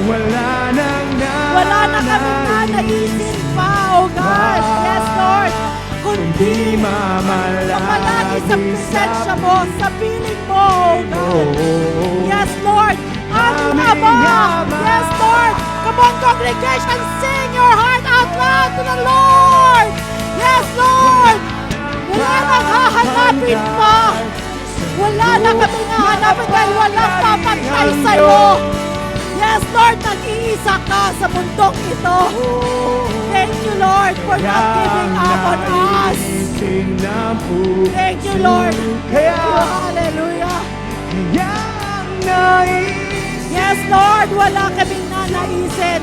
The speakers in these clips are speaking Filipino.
Wala na kaming nanaisin pa, oh God. Yes, Lord. Kundi mamalagi sa presensya mo, sa piling mo, oh God. Yes, Lord. Aming Ama. Yes, Lord. Come on, congregation, sing your heart out loud to the Lord. Yes, Lord. Wala nang hahanapin pa. Wala na kaming hahanapin dahil walang papantay sa'yo. Yes, Lord, nag-iisa ka sa mundong ito. Thank you, Lord, for not giving up on us. Thank you, Lord. Hallelujah. Yes, Lord, wala kaming nanaisin.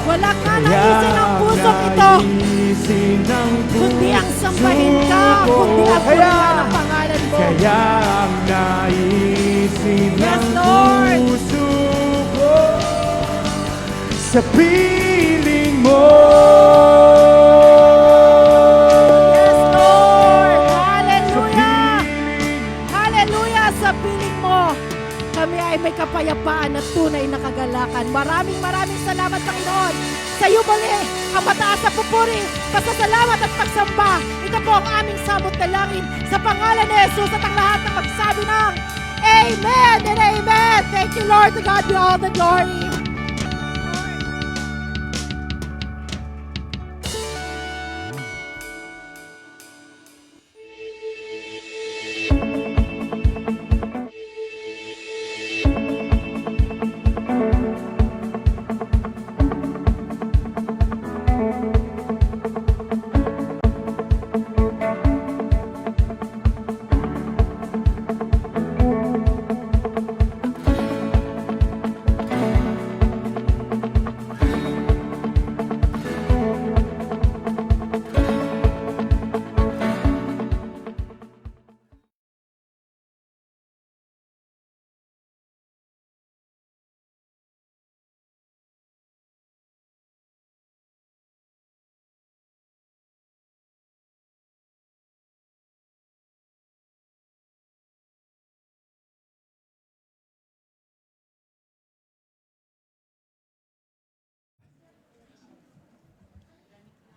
Wala ka nanaisin ang pusong ito. Kundi ang sambahin ka, kundi ang purihan ang pangalan mo. Kaya ang naisin Yes, ng Lord. puso ko sa piling mo. Yes, Lord. Hallelujah. Hallelujah sa piling mo. Kami ay may kapayapaan at tunay na kagalakan. Maraming salamat, Panginoon. Sa iyo muli, ang mataas na pupuri, pasasalamat at pagsamba. Ito po ang aming sabot na langin sa pangalan ni Jesus at ang lahat na magsabi ng Amen and Amen. Thank you, Lord. To God be all the glory.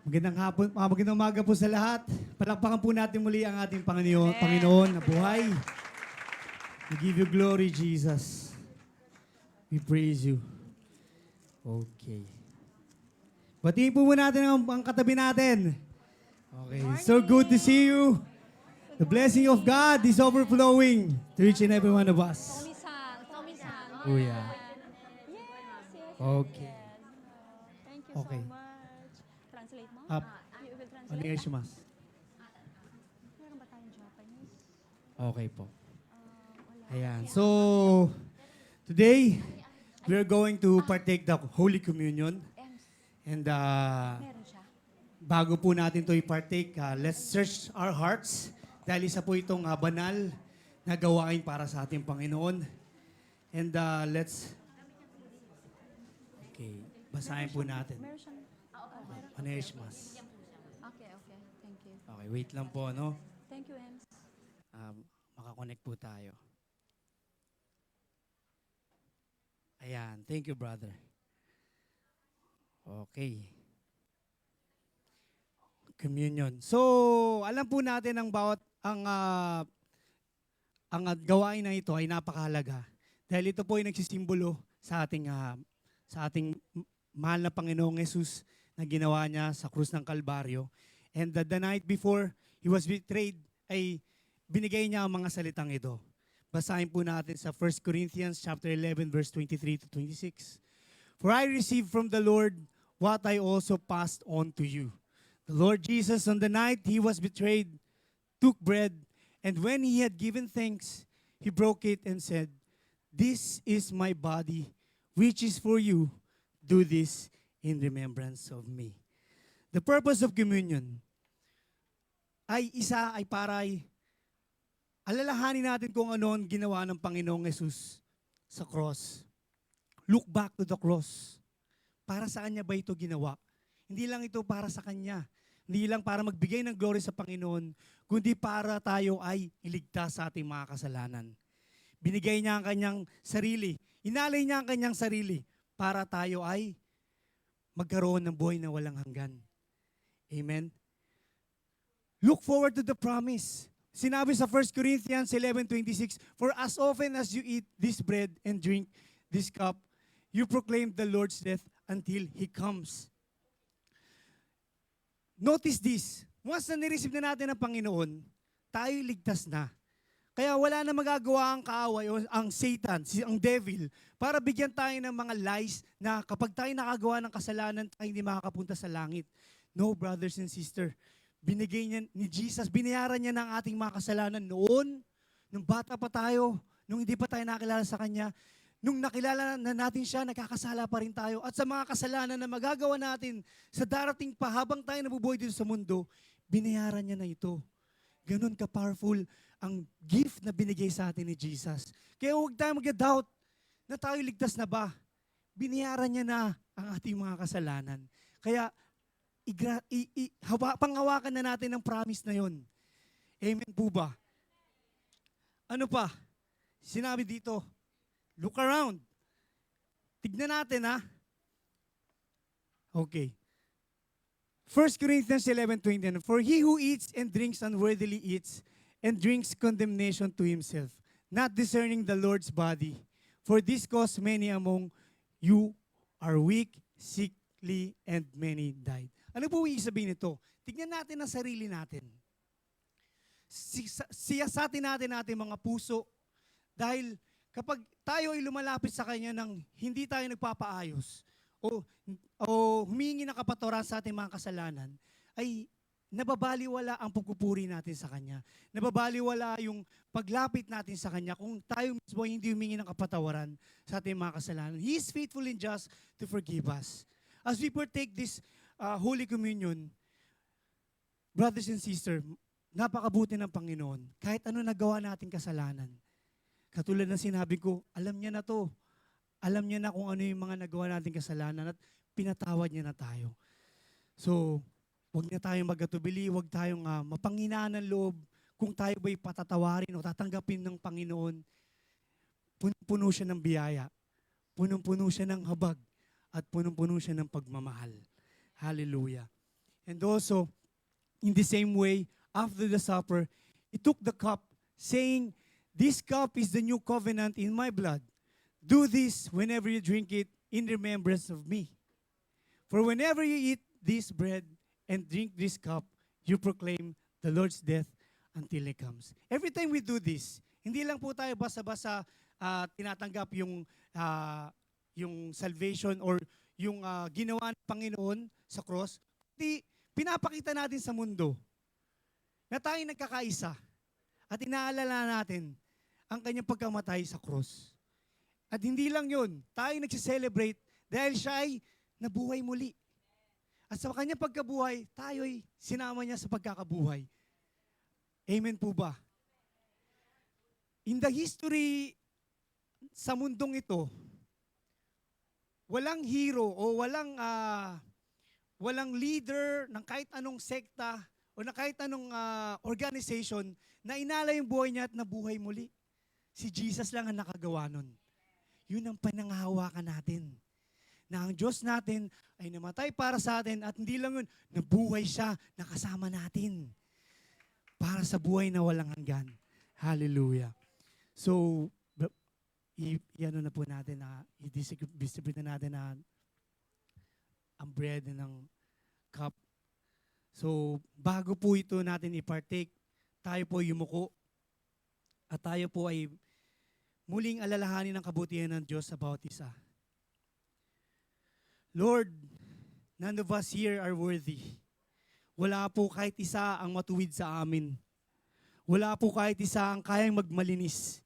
Magandang umaga po sa lahat. Palakpakan po natin muli ang ating Panginoon na buhay. We give you glory, Jesus. We praise you. Okay. Batiin po muna natin ang katabi natin. Okay. So good to see you. The blessing of God is overflowing to each and every one of us. Tommy-san. Oh yeah. Yes. Okay. Thank you Okay. so much. Translate mo? Up. You will translate? Onegaishimasu. Meron ba tayong Japanese? Okay po. Wala. Ayan. So, today, we're going to partake the Holy Communion. And Meron siya. bago po natin ito i-partake, let's search our hearts. Dahil isa po itong banal na gawain para sa ating Panginoon. And okay, basahin po natin. Meron siyang... Onegaishimasu. Okay. Thank you. Okay, wait lang po, no? Thank you, Ems. Makakonect po tayo. Ayan, thank you, brother. Okay. Communion. So, alam po natin ang gawain na ito ay napakahalaga. Dahil ito po ay nagsisimbolo sa ating mahal na Panginoong Jesus na ginawa niya sa krus ng Kalbaryo. And the night before he was betrayed, ay binigay niya ang mga salitang ito. Basahin po natin sa 1 Corinthians chapter 11 verse 23 to 26. For I received from the Lord what I also passed on to you. The Lord Jesus, on the night he was betrayed, took bread, and when he had given thanks, he broke it and said, "This is my body, which is for you. Do this in remembrance of me." The purpose of communion ay alalahanin natin kung ano ang ginawa ng Panginoong Jesus sa cross. Look back to the cross. Para saan niya ba ito ginawa? Hindi lang ito para sa Kanya. Hindi lang para magbigay ng glory sa Panginoon, kundi para tayo ay iligtas sa ating mga kasalanan. Binigay niya ang kanyang sarili. Inalay niya ang kanyang sarili para tayo ay magkaroon ng buhay na walang hanggan. Amen? Look forward to the promise. Sinabi sa 1 Corinthians 11:26, "For as often as you eat this bread and drink this cup, you proclaim the Lord's death until He comes." Notice this. Once na nireceive na natin ang Panginoon, tayo ligtas na. Kaya wala na magagawa ang kaaway o ang Satan, ang devil, para bigyan tayo ng mga lies na kapag tayo nakagawa ng kasalanan, tayo hindi makakapunta sa langit. No, brothers and sisters. Binigay niya ni Jesus, binayaran niya ng ating mga kasalanan noon, nung bata pa tayo, nung hindi pa tayo nakilala sa Kanya, nung nakilala na natin siya, nagkakasala pa rin tayo. At sa mga kasalanan na magagawa natin sa darating pa habang tayo nabubuhay dito sa mundo, binayaran niya na ito. Ganun ka-powerful ang gift na binigay sa atin ni Jesus. Kaya huwag tayo mag-doubt na tayo ligtas na ba. Binayaran niya na ang ating mga kasalanan. Kaya panghawakan na natin ang promise na yon. Amen po ba? Ano pa? Sinabi dito, look around. Tignan natin ha. Okay. 1 Corinthians 11:20, "For he who eats and drinks unworthily eats and drinks condemnation to himself, not discerning the Lord's body. For this cause many among you are weak, sickly, and many died." Ano po ibig sabihin nito? Tignan natin ang sarili natin. Siyasatin natin ating mga puso dahil kapag tayo ay lumalapit sa Kanya nang hindi tayo nagpapaayos o humingi ng kapatawaran sa ating mga kasalanan, ay nababaliwala ang pagpupuri natin sa Kanya. Nababaliwala yung paglapit natin sa Kanya kung tayo mismo ay hindi humingi ng kapatawaran sa ating mga kasalanan. He is faithful and just to forgive us. As we partake this Holy Communion, brothers and sisters, napakabuti ng Panginoon. Kahit ano nagawa nating kasalanan. Katulad ng sinabi ko, alam niya na to. Alam niya na kung ano yung mga nagawa nating kasalanan at pinatawad niya na tayo. So, huwag na tayong magatubili, huwag tayong mapanghinaan ng loob. Kung tayo ba'y patatawarin o tatanggapin ng Panginoon, punong-puno siya ng biyaya, punong-puno siya ng habag, at punong-puno siya ng pagmamahal. Hallelujah. And also, in the same way, after the supper, he took the cup, saying, "This cup is the new covenant in my blood. Do this whenever you drink it in remembrance of me. For whenever you eat this bread and drink this cup, you proclaim the Lord's death until He comes." Every time we do this, hindi lang po tayo basa-basa tinatanggap yung salvation or yung ginawa ng Panginoon sa cross, kundi pinapakita natin sa mundo na tayo nagkakaisa at inaalala natin ang kanyang pagkamatay sa cross. At hindi lang yun, tayo nagsiselebrate dahil siya ay nabuhay muli. At sa kanyang pagkabuhay, tayo ay sinama niya sa pagkakabuhay. Amen po ba? In the history sa mundong ito, walang hero o walang leader ng kahit anong sekta o na kahit anong organization na inala yung buhay niya at nabuhay muli. Si Jesus lang ang nakagawa nun. Yun ang pananghahawakan natin. Na ang Diyos natin ay namatay para sa atin at hindi lang yun, nabuhay siya, nakasama natin. Para sa buhay na walang hanggan. Hallelujah. So, i-ano na po natin i-distribute na natin ang bread ng cup. So, bago po ito natin i-partake, tayo po yumuko at tayo po ay muling alalahanin ang kabutihan ng Diyos sa bawat isa. Lord, none of us here are worthy. Wala po kahit isa ang matuwid sa amin. Wala po kahit isa ang kayang magmalinis.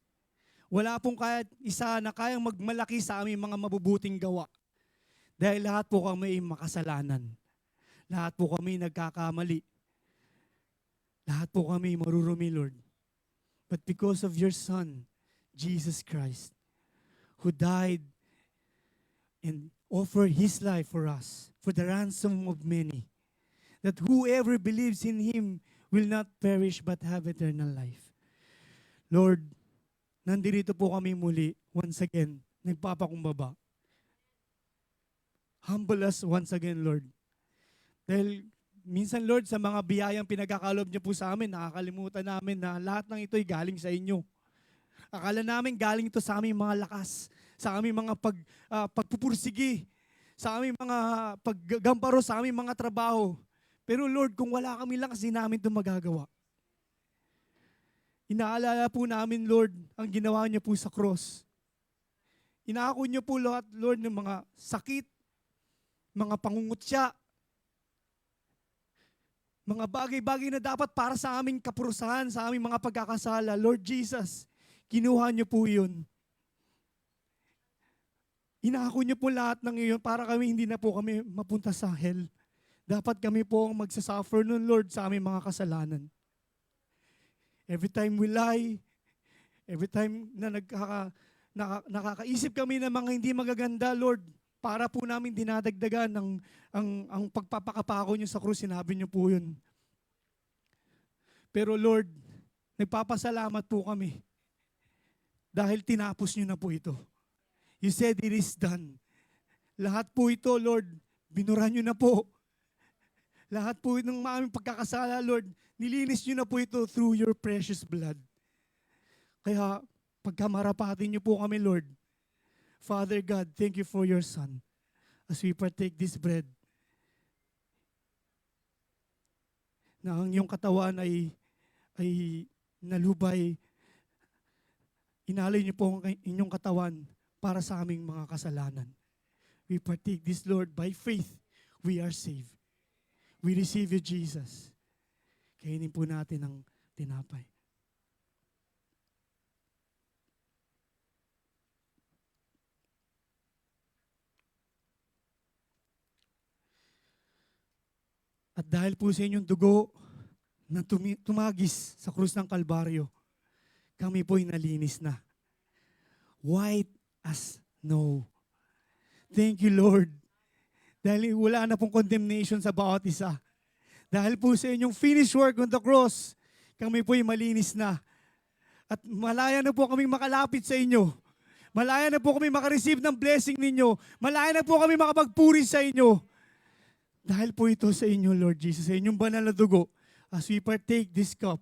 Wala pong kahit isa na kayang magmalaki sa aming mga mabubuting gawa. Dahil lahat po kami ay makasalanan. Lahat po kami nagkakamali. Lahat po kami marurumi, Lord. But because of your Son, Jesus Christ, who died and offered His life for us, for the ransom of many, that whoever believes in Him will not perish but have eternal life. Lord, Nandito po kami muli, once again, nagpapakumbaba. Humble us once again, Lord. Dahil minsan, Lord, sa mga biyayang pinagkakalob niyo po sa amin, nakakalimutan namin na lahat ng ito'y galing sa inyo. Akala namin galing ito sa aming mga lakas, sa aming mga pagpupursigi, sa aming mga paggamparo, sa aming mga trabaho. Pero Lord, kung wala kami lakas, di namin ito magagawa. Inaalala po namin, Lord, ang ginawa niyo po sa cross. Inaako niyo po lahat, Lord, ng mga sakit, mga pangungutya, mga bagay-bagay na dapat para sa aming kapurusahan, sa aming mga pagkakasala. Lord Jesus, kinuha niyo po yun. Inako niyo po lahat ng iyon para kami hindi na po kami mapunta sa hell. Dapat kami po ang magsasuffer nun, Lord, sa aming mga kasalanan. Every time we lie, every time na nakakaisip kami ng mga hindi magaganda, Lord, para po namin dinadagdagan ang pagpapakapako niyo sa krus, sinabi niyo po yun. Pero Lord, nagpapasalamat po kami dahil tinapos niyo na po ito. You said it is done. Lahat po ito, Lord, binura niyo na po. Lahat po ng aming pagkakasala, Lord, nilinis niyo na po ito through your precious blood. Kaya pagkamarapatin niyo po kami, Lord, Father God, thank you for your Son. As we partake this bread, na ang iyong katawan ay nalubay, inalay niyo po ang inyong katawan para sa aming mga kasalanan. We partake this, Lord, by faith, we are saved. We receive you, Jesus. Kainin po natin ang tinapay. At dahil po sa inyong dugo na tumagis sa krus ng Kalbaryo, kami po'y nalinis na. White as snow. Thank you, Lord. Dahil wala na pong condemnation sa bawat isa. Dahil po sa inyong finished work on the cross, kami po'y malinis na. At malaya na po kaming makalapit sa inyo. Malaya na po kami makareceive ng blessing ninyo. Malaya na po kami makapagpuri sa inyo. Dahil po ito sa inyo, Lord Jesus, sa inyong banal na dugo, as we partake this cup,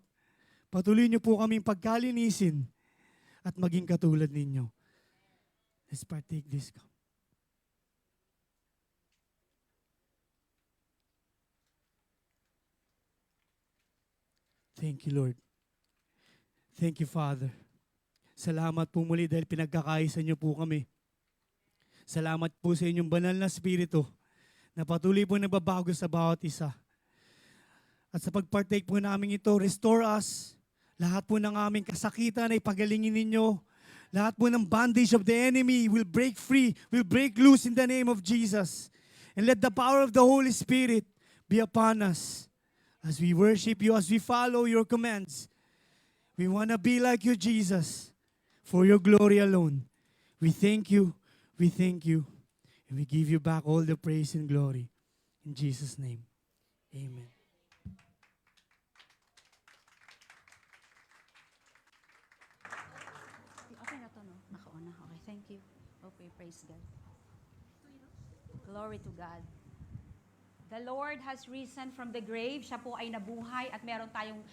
patuloy niyo po kaming pagkalinisin at maging katulad ninyo. Let's partake this cup. Thank you, Lord. Thank you, Father. Salamat po muli dahil pinagkakaisa niyo po kami. Salamat po sa inyong banal na Espiritu na patuloy po nagbabago sa bawat isa. At sa pagpartake po namin ito, restore us. Lahat po ng aming kasakitan ay pagalingin ninyo. Lahat po ng bondage of the enemy will break free, will break loose in the name of Jesus. And let the power of the Holy Spirit be upon us as we worship you, as we follow your commands. We want to be like you, Jesus, for your glory alone. We thank you, and we give you back all the praise and glory. In Jesus' name, amen. Okay na to, no? Nakauna. Okay, thank you. Okay, praise God. Glory to God. The Lord has risen from the grave. Siya po ay nabuhay at meron tayong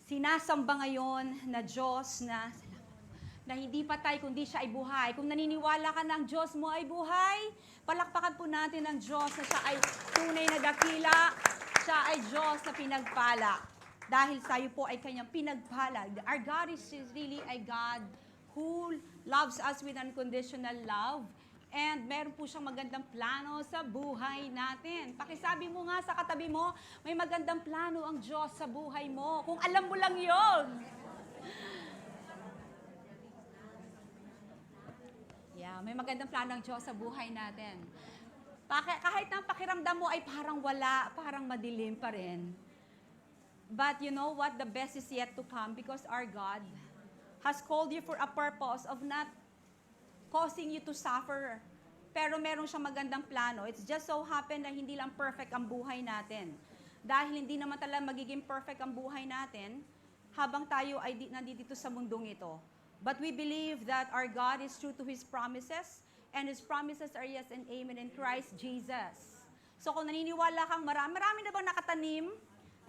sinasamba ngayon na Diyos na hindi patay kundi siya ay buhay. Kung naniniwala ka na ang Diyos mo ay buhay, palakpakan po natin ang Diyos na siya ay tunay na dakila, siya ay Diyos na pinagpala. Dahil tayo po ay kanyang pinagpala. Our God is really a God who loves us with unconditional love. And meron po siyang magandang plano sa buhay natin. Pakisabi mo nga sa katabi mo, may magandang plano ang Diyos sa buhay mo. Kung alam mo lang yon. Yeah, may magandang plano ang Diyos sa buhay natin. Kahit ang pakiramdam mo ay parang wala, parang madilim pa rin. But you know what? The best is yet to come because our God has called you for a purpose of not causing you to suffer. Pero meron siyang magandang plano. It's just so happen na hindi lang perfect ang buhay natin. Dahil hindi naman talaga magiging perfect ang buhay natin habang tayo ay nandito sa mundong ito. But we believe that our God is true to His promises, and His promises are yes and amen in Christ Jesus. So kung naniniwala kang marami na bang nakatanim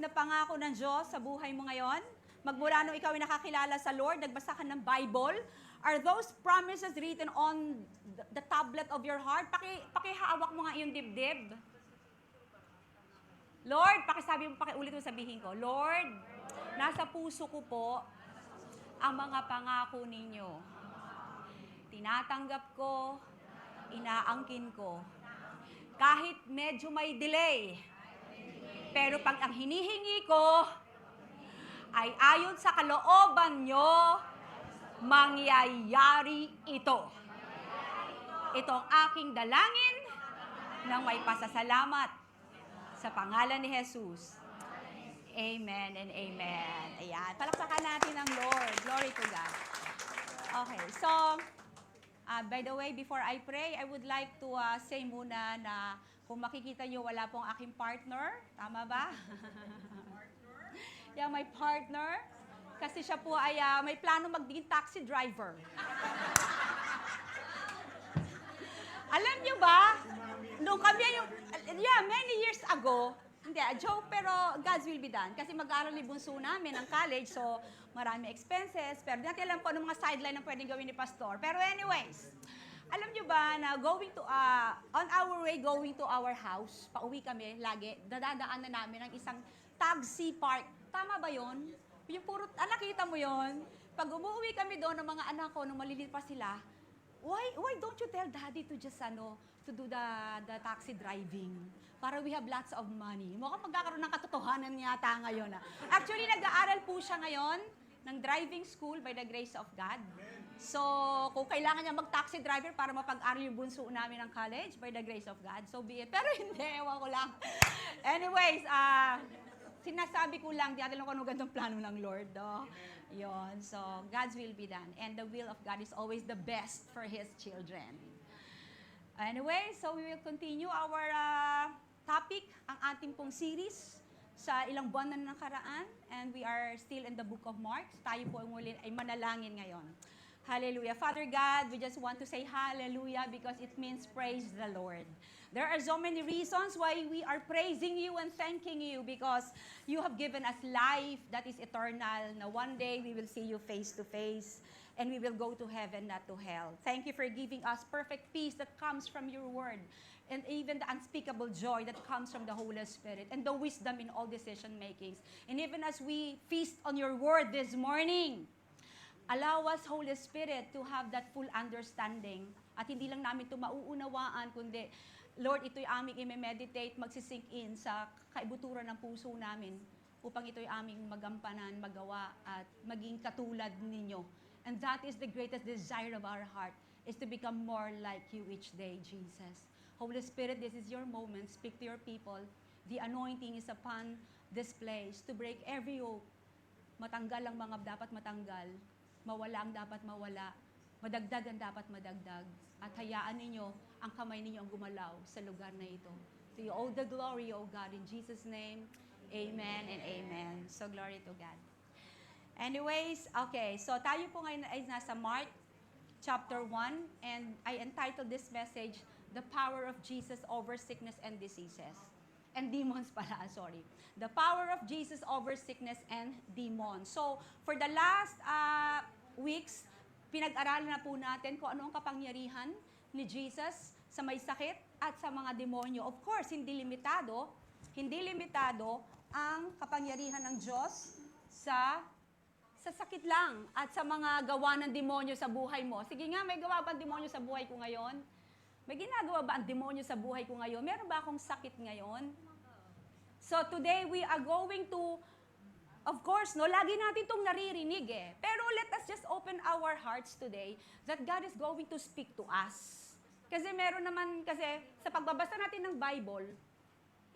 na pangako ng Diyos sa buhay mo ngayon? Magmula nung ikaw ay nakakilala sa Lord, nagbasa ka ng Bible, are those promises written on the tablet of your heart? Pakihawak mo nga yung dibdib. Lord, pakiulit mo sabihin ko, Lord, nasa puso ko po ang mga pangako ninyo. Tinatanggap ko, inaangkin ko. Kahit medyo may delay, pero pag ang hinihingi ko ay ayon sa kalooban nyo, mangyayari ito. Ito ang aking dalangin ng may pasasalamat sa pangalan ni Jesus. Amen and amen. Ayan. Palakpakan natin ang Lord. Glory to God. Okay. So, by the way, before I pray, I would like to say muna na kung makikita nyo, wala pong aking partner. Tama ba? Yeah, my partner. Kasi siya po ay may plano maging taxi driver. Alam nyo ba, nung kami many years ago, hindi, joke, pero God's will be done. Kasi mag-aaral ni bunso namin ng college, so marami expenses, pero di natin alam kung ano mga sideline ang pwedeng gawin ni Pastor. Pero anyways, alam nyo ba na on our way going to our house, pauwi kami lagi, dadaan na namin ng isang taxi park. Tama ba yon? Yung puro, nakita mo yon? Pag umuwi kami doon ng mga anak ko, nung maliliit pa sila, why don't you tell daddy to just to do the taxi driving? Para we have lots of money. Mukhang magkakaroon ng katotohanan yata ngayon. Actually, nag-aaral po siya ngayon ng driving school by the grace of God. So, kung kailangan niya mag-taxi driver para mapag-aral yung bunso namin ng college, by the grace of God, so be it. Pero hindi, ewan ko lang. Anyways, sinasabi ko lang, di natin kung anong gandang plano ng Lord. Yun. So, God's will be done. And the will of God is always the best for His children. Anyway, so we will continue our topic, ang ating pong series sa ilang buwan na nakaraan. And we are still in the book of Mark. Tayo po ay manalangin ngayon. Hallelujah. Father God, we just want to say hallelujah because it means praise the Lord. There are so many reasons why we are praising you and thanking you because you have given us life that is eternal. Now one day we will see you face to face and we will go to heaven, not to hell. Thank you for giving us perfect peace that comes from your word and even the unspeakable joy that comes from the Holy Spirit and the wisdom in all decision makings. And even as we feast on your word this morning, allow us, Holy Spirit, to have that full understanding. At hindi lang namin ito mauunawaan, kundi, Lord, ito'y aming i-meditate, magsisink in sa kaibuturan ng puso namin upang ito'y aming magampanan, magawa, at maging katulad ninyo. And that is the greatest desire of our heart, is to become more like you each day, Jesus. Holy Spirit, this is your moment. Speak to your people. The anointing is upon this place to break every yoke. Matanggal ang mga dapat matanggal. Mawala ang dapat mawala, madagdag ang dapat madagdag, at hayaan ninyo ang kamay ninyo ang gumalaw sa lugar na ito. To you all the glory, O God, in Jesus' name, amen and amen. So glory to God. Anyways, okay, so tayo po ngayon ay nasa Mark chapter 1, and I entitled this message, The Power of Jesus Over Sickness and Diseases. And demons pala, sorry. The power of Jesus over sickness and demons. So, for the last weeks, pinag-aralan na po natin kung ano ang kapangyarihan ni Jesus sa may sakit at sa mga demonyo. Of course, hindi limitado ang kapangyarihan ng Diyos sa sakit lang at sa mga gawa ng demonyo sa buhay mo. Sige nga, may gawa ba ang demonyo sa buhay ko ngayon? May ginagawa ba ang demonyo sa buhay ko ngayon? Meron ba akong sakit ngayon? So today we are going to, of course, lagi natin itong naririnig eh. Pero let us just open our hearts today that God is going to speak to us. Kasi meron naman, sa pagbabasa natin ng Bible,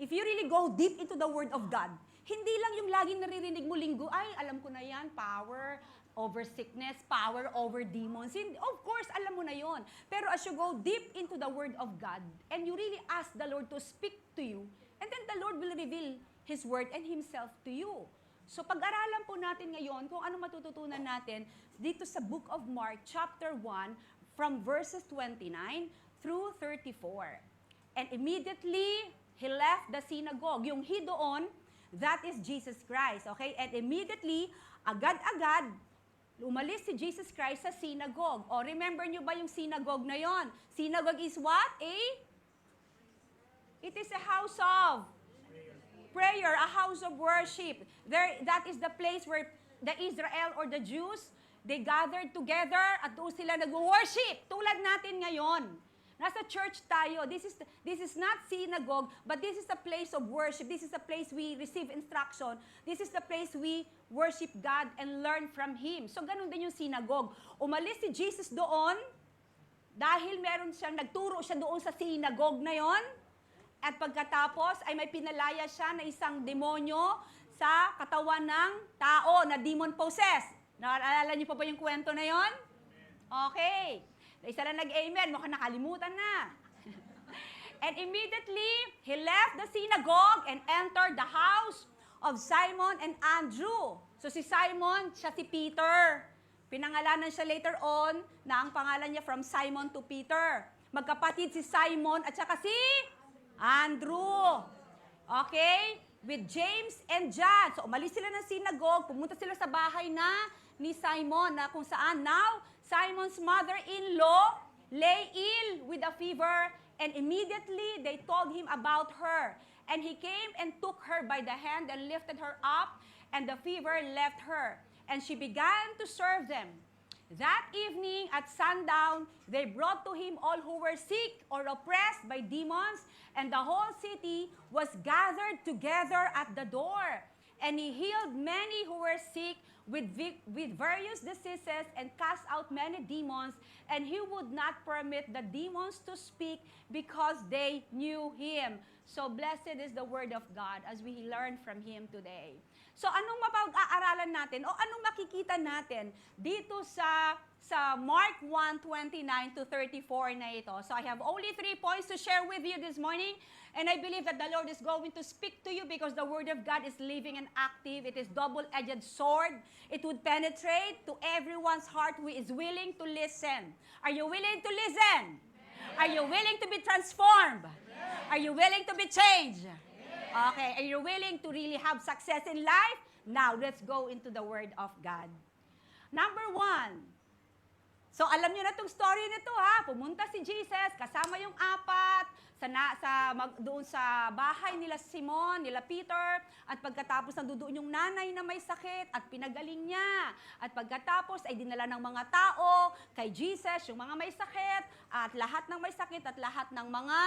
if you really go deep into the Word of God, hindi lang yung laging naririnig mo linggo, ay, alam ko na yan, power over sickness, power over demons. Of course, alam mo na yon. Pero as you go deep into the Word of God, and you really ask the Lord to speak to you, and then the Lord will reveal His Word and Himself to you. So pag-aralan po natin ngayon kung ano matututunan natin dito sa Book of Mark, chapter 1, from verses 29 through 34. And immediately, he left the synagogue. Yung he doon, that is Jesus Christ, okay? And immediately, agad-agad, umalis si Jesus Christ sa synagogue. O, remember nyo ba yung synagogue na yon? Synagogue is what? It is a house of prayer, a house of worship. That is the place where the Israel or the Jews, they gathered together at doon sila nag-worship. Tulad natin ngayon. Nasa church tayo. This is not synagogue, but this is a place of worship. This is a place we receive instruction. This is the place we worship God and learn from Him. So ganun din yung synagogue. Umalis si Jesus doon dahil meron siyang nagturo siya doon sa synagogue na yon. At pagkatapos ay may pinalaya siya na isang demonyo sa katawan ng tao na demon possessed. Naalala niyo pa ba yung kwento na yon? Okay. Isa lang nag-amen, mukhang nakalimutan na. And immediately, he left the synagogue and entered the house of Simon and Andrew. So si Simon, siya si Peter. Pinangalanan siya later on na ang pangalan niya from Simon to Peter. Magkapatid si Simon at saka si Andrew. Okay? With James and John. So umalis sila ng synagogue, pumunta sila sa bahay na ni Simon na kung saan now, Simon's mother-in-law lay ill with a fever and immediately they told him about her. And he came and took her by the hand and lifted her up and the fever left her. And she began to serve them. That evening at sundown, they brought to him all who were sick or oppressed by demons, and the whole city was gathered together at the door. And he healed many who were sick with various diseases and cast out many demons, and he would not permit the demons to speak because they knew him. So blessed is the word of God as we learn from him today. So anong mapag-aaralan natin o anong makikita natin dito sa Mark 1:29 to 34 na ito? So I have only 3 points to share with you this morning, and I believe that the Lord is going to speak to you because the word of God is living and active. It is double-edged sword. It would penetrate to everyone's heart who is willing to listen. Are you willing to listen? Are you willing to be transformed? Are you willing to be changed? Okay, are you willing to really have success in life? Now, let's go into the Word of God. Number 1. So, alam niyo na itong story nito ha. Pumunta si Jesus, kasama yung apat, doon sa bahay nila Simon, nila Peter, at pagkatapos nandoon yung nanay na may sakit at pinagaling niya. At pagkatapos ay dinala ng mga tao kay Jesus, yung mga may sakit, at lahat ng may sakit at lahat ng mga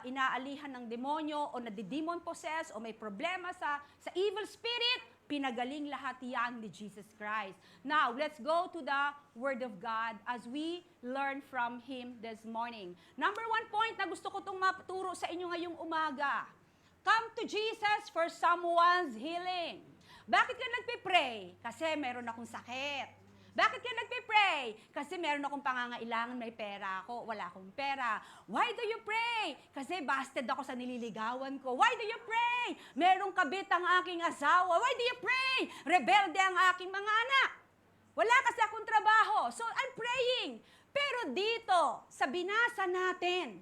inaalihan ng demonyo o nadidemon possess o may problema sa evil spirit, pinagaling lahat yan ni Jesus Christ. Now, let's go to the Word of God as we learn from Him this morning. Number 1 point na gusto ko itong maturo sa inyo ngayong umaga. Come to Jesus for someone's healing. Bakit ka nagpipray? Kasi meron akong sakit. Bakit ka nagpipray? Kasi meron akong pangangailangan, may pera ako, wala akong pera. Why do you pray? Kasi busted ako sa nililigawan ko. Why do you pray? Merong kabit ang aking asawa. Why do you pray? Rebelde ang aking mga anak. Wala kasi akong trabaho. So I'm praying. Pero dito, sa binasa natin,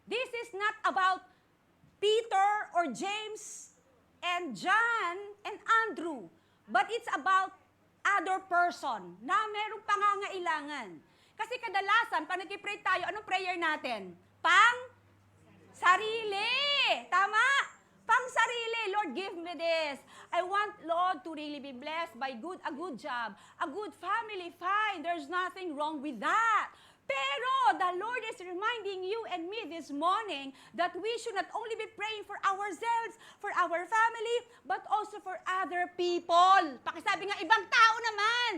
this is not about Peter or James and John and Andrew, but it's about other person na merong pangangailangan. Kasi kadalasan, pag nag-pray tayo, anong prayer natin? Sarili. Tama? Sarili. Lord, give me this. I want, Lord, to really be blessed by a good job, a good family. Fine. There's nothing wrong with that. Pero the Lord is reminding you and me this morning that we should not only be praying for ourselves, for our family, but also for other people. Pakisabi nga, ibang tao naman.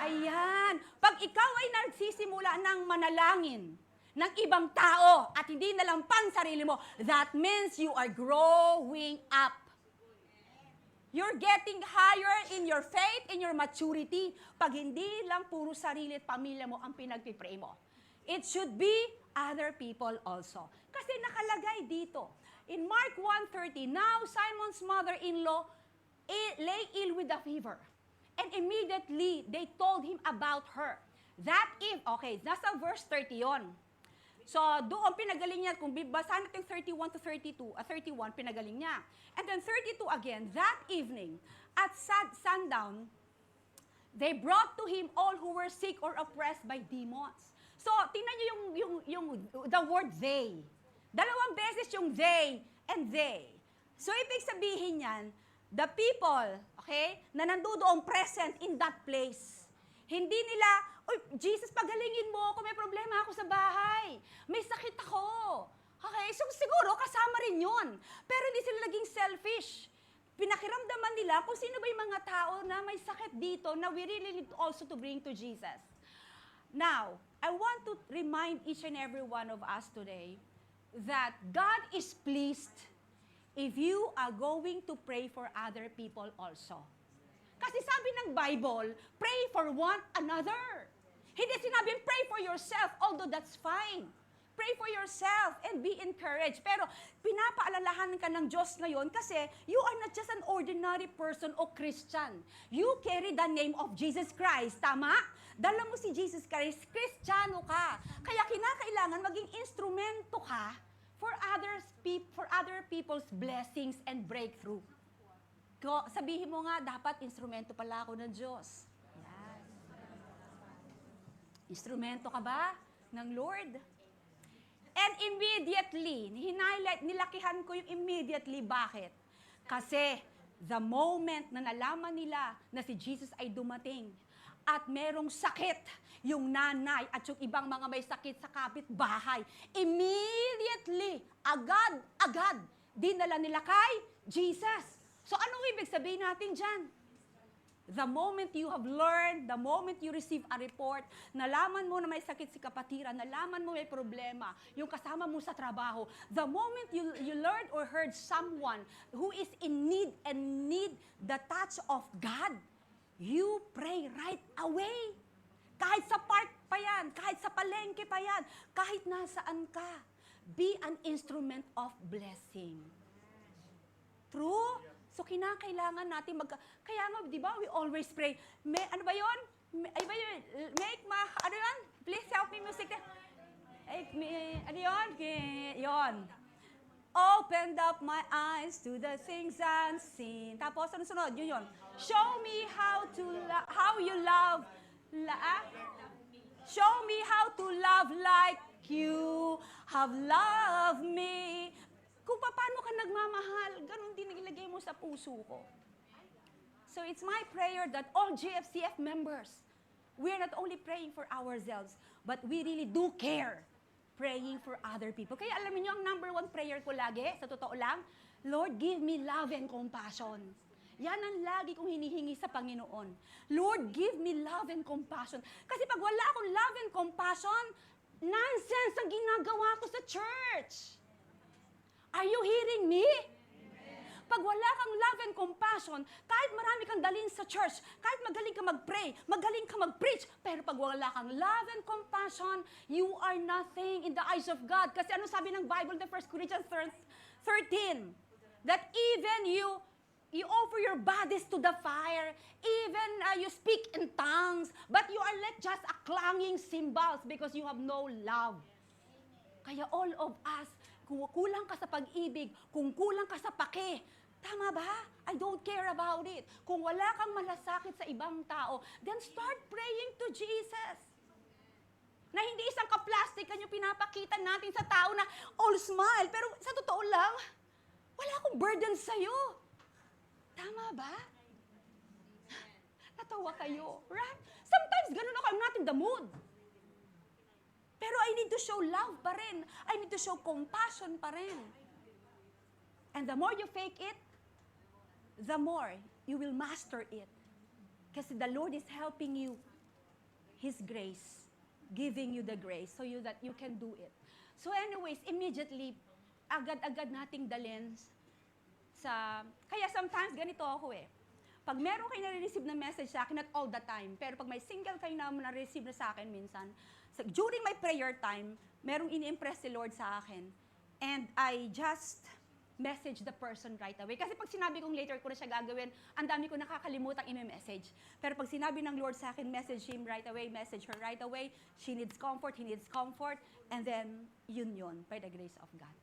Ayan. Pag ikaw ay nagsisimula ng manalangin ng ibang tao at hindi na lang sarili mo, that means you are growing up. You're getting higher in your faith, in your maturity. Pag hindi lang puro sarili at pamilya mo ang pinagpipray mo. It should be other people also. Kasi nakalagay dito, in Mark 1:30, now Simon's mother-in-law lay ill with a fever. And immediately, they told him about her. Nasa verse 30 yon. So, doon pinagaling niya, kung basahin natin 31 to 32, 31, pinagaling niya. And then 32 again, that evening, at sundown, they brought to him all who were sick or oppressed by demons. So, tingnan niyo the word they. Dalawang beses yung they and they. So, ibig sabihin yan, the people, okay, na nandoon present in that place. Hindi nila, "Uy, Jesus, pagalingin mo ako, may problema ako sa bahay. May sakit ako." Okay, so siguro kasama rin yun. Pero hindi sila naging selfish. Pinakiramdaman nila kung sino ba yung mga tao na may sakit dito na we really need also to bring to Jesus. Now, I want to remind each and every one of us today that God is pleased if you are going to pray for other people also. Kasi sabi ng Bible, pray for one another. Hindi sinabing pray for yourself, although that's fine. Pray for yourself and be encouraged. Pero pinapaalalahan ka ng Diyos ngayon kasi you are not just an ordinary person o Christian. You carry the name of Jesus Christ. Tama? Dala mo si Jesus Christ, Kristiyano ka. Kaya kinakailangan maging instrumento ka for other people's blessings and breakthrough. Sabihin mo nga, dapat instrumento pala ako ng Diyos. Yes. Instrumento ka ba ng Lord? And immediately, nilakihan ko yung immediately. Bakit? Kasi the moment na nalaman nila na si Jesus ay dumating at merong sakit, yung nanay at yung ibang mga may sakit sa kapitbahay, immediately, agad, dinala nila kay Jesus. So anong ibig sabihin natin dyan? The moment you have learned, the moment you receive a report, nalaman mo na may sakit si kapatira, nalaman mo may problema, yung kasama mo sa trabaho, the moment you learned or heard someone who is in need and need the touch of God, you pray right away. Kahit sa park pa yan, kahit sa palengke pa yan, kahit nasaan ka, be an instrument of blessing. True? So, kinakailangan natin kaya nga, di ba, we always pray. Ano ba yun? Ano yun? Please help me, music. Ano yun? Yun. Opened up my eyes to the things unseen. Tapos, ano sunod? Yun. Show me how you love. Show me how to love like you have loved me. Kung paano ka nagmamahal, ganun din ilagay mo sa puso ko. So it's my prayer that all GFCF members, we are not only praying for ourselves, but we really do care praying for other people. Kaya alam niyo, ang number one prayer ko lagi, sa totoo lang, Lord, give me love and compassion. Yan ang lagi kong hinihingi sa Panginoon. Lord, give me love and compassion. Kasi pag wala akong love and compassion, nonsense ang ginagawa ko sa church. Are you hearing me? Amen. Pag wala kang love and compassion, kahit marami kang dalhin sa church, kahit magaling ka mag-pray, magaling ka mag-preach, pero pag wala kang love and compassion, you are nothing in the eyes of God. Kasi ano sabi ng Bible, the 1 Corinthians 13, that even you offer your bodies to the fire, even you speak in tongues, but you are like just a clanging cymbals because you have no love. Kaya all of us, kung kulang ka sa pag-ibig, kung kulang ka sa pake, tama ba? I don't care about it. Kung wala kang malasakit sa ibang tao, then start praying to Jesus. Na hindi isang kaplastikan yung pinapakita natin sa tao na all smile, pero sa totoo lang, wala akong burden sa'yo. Tama ba? Natawa kayo, right? Sometimes ganun ako, I'm not in the mood. Pero I need to show love pa rin. I need to show compassion pa rin. And the more you fake it, the more you will master it. Kasi the Lord is helping you. His grace. Giving you the grace so that you can do it. So anyways, immediately, agad-agad nating dalhin sa... Kaya sometimes ganito ako eh. Pag meron kayo na-receive na message sa akin, not all the time, pero pag may single kayo na na-receive na sa akin minsan, during my prayer time, merong ini-impress si Lord sa akin. And I just message the person right away. Kasi pag sinabi kong later ko na siya gagawin, ang dami ko nakakalimutang i-message. Pero pag sinabi ng Lord sa akin, message him right away, message her right away, she needs comfort, he needs comfort, and then yun, by the grace of God.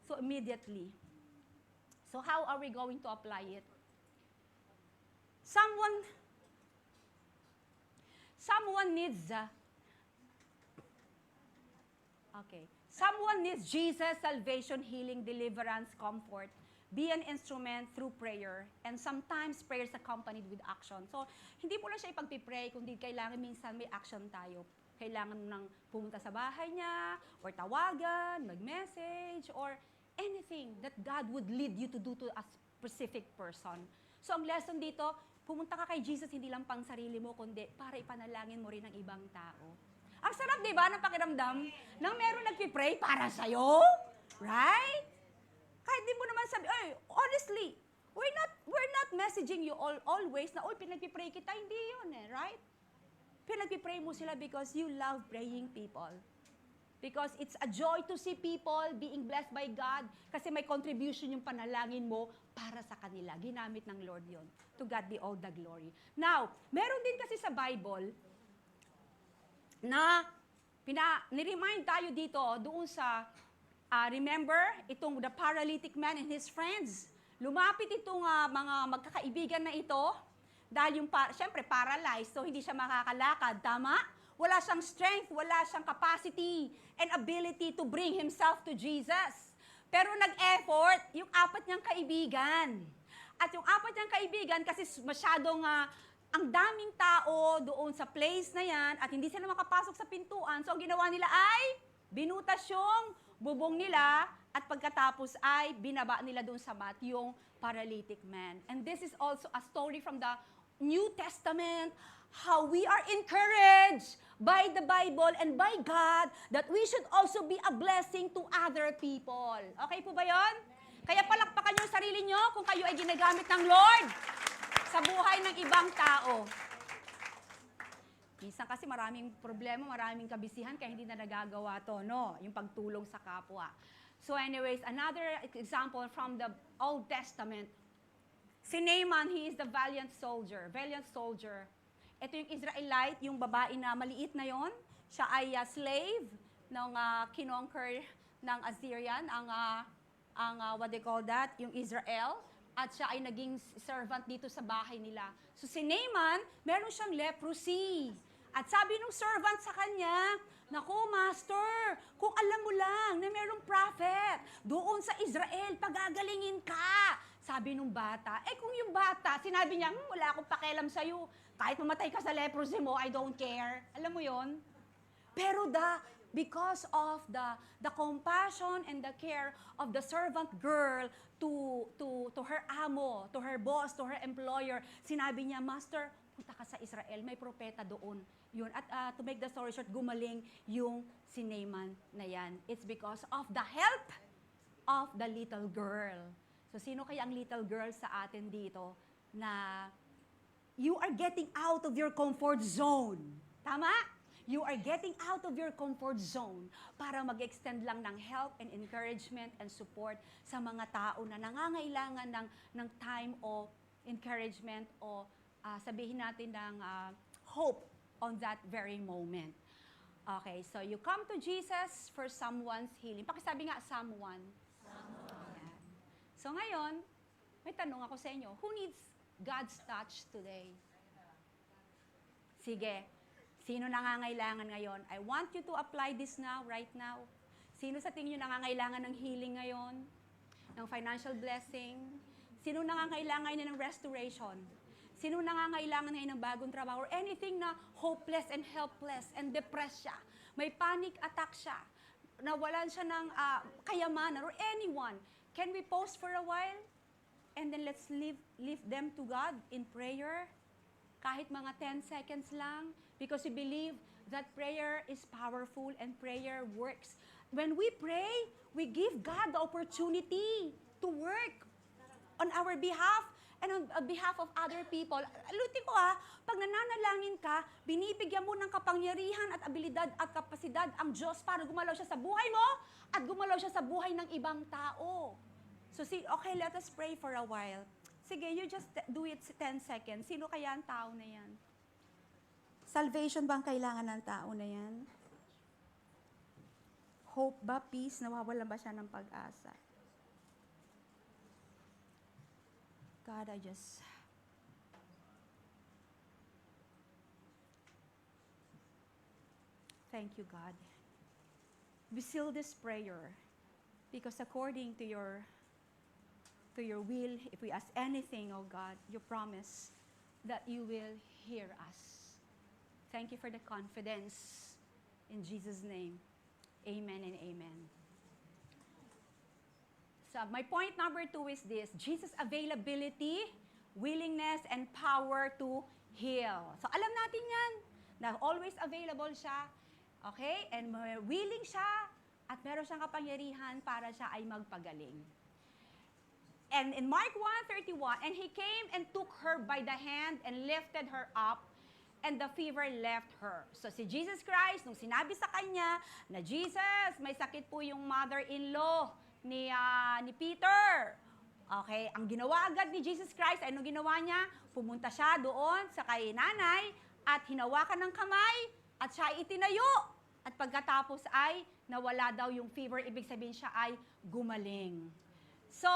So immediately. So how are we going to apply it? Someone needs Someone needs Jesus, salvation, healing, deliverance, comfort. Be an instrument through prayer. And sometimes prayer is accompanied with action. So, hindi mo lang siya ipagpipray, kundi kailangan minsan may action tayo. Kailangan mo nang pumunta sa bahay niya, or tawagan, mag-message, or anything that God would lead you to do to a specific person. So, ang lesson dito, pumunta ka kay Jesus hindi lang pang sarili mo, kundi para ipanalangin mo rin ang ibang tao. Ang sarap, di ba, ng pakiramdam nang meron nagpipray para sa'yo? Right? Kahit di mo naman sabi, honestly, we're not messaging you always na, pinagpipray kita. Hindi yun right? Pinagpipray mo sila because you love praying people. Because it's a joy to see people being blessed by God kasi may contribution yung panalangin mo para sa kanila. Ginamit ng Lord yun. To God be all the glory. Now, meron din kasi sa Bible na niremind tayo dito doon sa, remember, itong the paralytic man and his friends. Lumapit itong mga magkakaibigan na ito dahil yung, syempre, paralyzed, so hindi siya makakalakad. Tama? Wala siyang strength, wala siyang capacity and ability to bring himself to Jesus. Pero nag-effort yung 4 niyang kaibigan. At yung 4 niyang kaibigan, kasi masyadong ang daming tao doon sa place na yan at hindi sila makapasok sa pintuan. So ang ginawa nila ay binutas yung bubong nila at pagkatapos ay binaba nila doon sa mat yung paralytic man. And this is also a story from the New Testament, how we are encouraged by the Bible and by God that we should also be a blessing to other people. Okay po ba yon? Kaya palakpakan yung sarili nyo kung kayo ay ginagamit ng Lord sa buhay ng ibang tao. Minsan kasi maraming problema, maraming kabisihan, kaya hindi na nagagawa to, no? Yung pagtulong sa kapwa. So anyways, another example from the Old Testament. Si Naaman, he is the valiant soldier. Valiant soldier. Ito yung Israelite, yung babae na maliit na yon. Siya ay slave ng kinonquer ng Assyrian, what they call that, yung Israel. At siya ay naging servant dito sa bahay nila. So si Naaman, meron siyang leprosy. At sabi nung servant sa kanya, naku, master, kung alam mo lang na merong prophet doon sa Israel, pagagalingin ka. Sabi nung bata, kung yung bata, sinabi niya, wala akong pakialam sa'yo. Kahit mamatay ka sa leprosy mo, I don't care. Alam mo yon? Pero because of the compassion and the care of the servant girl to her amo, to her boss, to her employer, sinabi niya, Master, punta ka sa Israel, may propeta doon. Yun. At to make the story short, gumaling yung si Naaman na yan. It's because of the help of the little girl. So sino kaya ang little girl sa atin dito na you are getting out of your comfort zone? Tama? You are getting out of your comfort zone para mag-extend lang ng help and encouragement and support sa mga tao na nangangailangan ng time o encouragement o sabihin natin ng hope on that very moment. Okay, so you come to Jesus for someone's healing. Pakisabi nga, someone. Ayan. So ngayon, may tanong ako sa inyo, who needs God's touch today? Sige. Sino nangangailangan ngayon? I want you to apply this now, right now. Sino sa tingin nyo nangangailangan ng healing ngayon? Ng financial blessing? Sino nangangailangan ngayon ng restoration? Sino nangangailangan ngayon ng bagong trabaho? Or anything na hopeless and helpless and depressed siya? May panic attack siya? Nawalan siya ng kayamanan or anyone? Can we pause for a while? And then let's lift them to God in prayer? Kahit mga 10 seconds lang, because we believe that prayer is powerful and prayer works. When we pray, we give God the opportunity to work on our behalf and on behalf of other people. Lutin ko pag nananalangin ka, binibigyan mo ng kapangyarihan at abilidad at kapasidad ang Diyos para gumalaw siya sa buhay mo at gumalaw siya sa buhay ng ibang tao. So, okay, let us pray for a while. Sige, you just do it 10 seconds. Sino kaya ang tao na yan? Salvation ba ang kailangan ng tao na yan? Hope ba? Peace? Nawawalan ba siya ng pag-asa? God, I just... Thank you, God. We seal this prayer because according to your will, if we ask anything, oh God, you promise that you will hear us. Thank you for the confidence. In Jesus' name, amen and amen. So my point number 2 is this: Jesus' availability, willingness, and power to heal. So alam natin yan, na always available siya, okay? And willing siya, at meron siyang kapangyarihan para siya ay magpagaling. And in Mark 1:31, and he came and took her by the hand and lifted her up, and the fever left her. So si Jesus Christ, nung sinabi sa kanya na, Jesus, may sakit po yung mother-in-law ni Peter. Okay, ang ginawa agad ni Jesus Christ, ay nung ginawa niya, pumunta siya doon sa kay nanay at hinawakan ng kamay at siya ay itinayo. At pagkatapos ay nawala daw yung fever, ibig sabihin siya ay gumaling. So,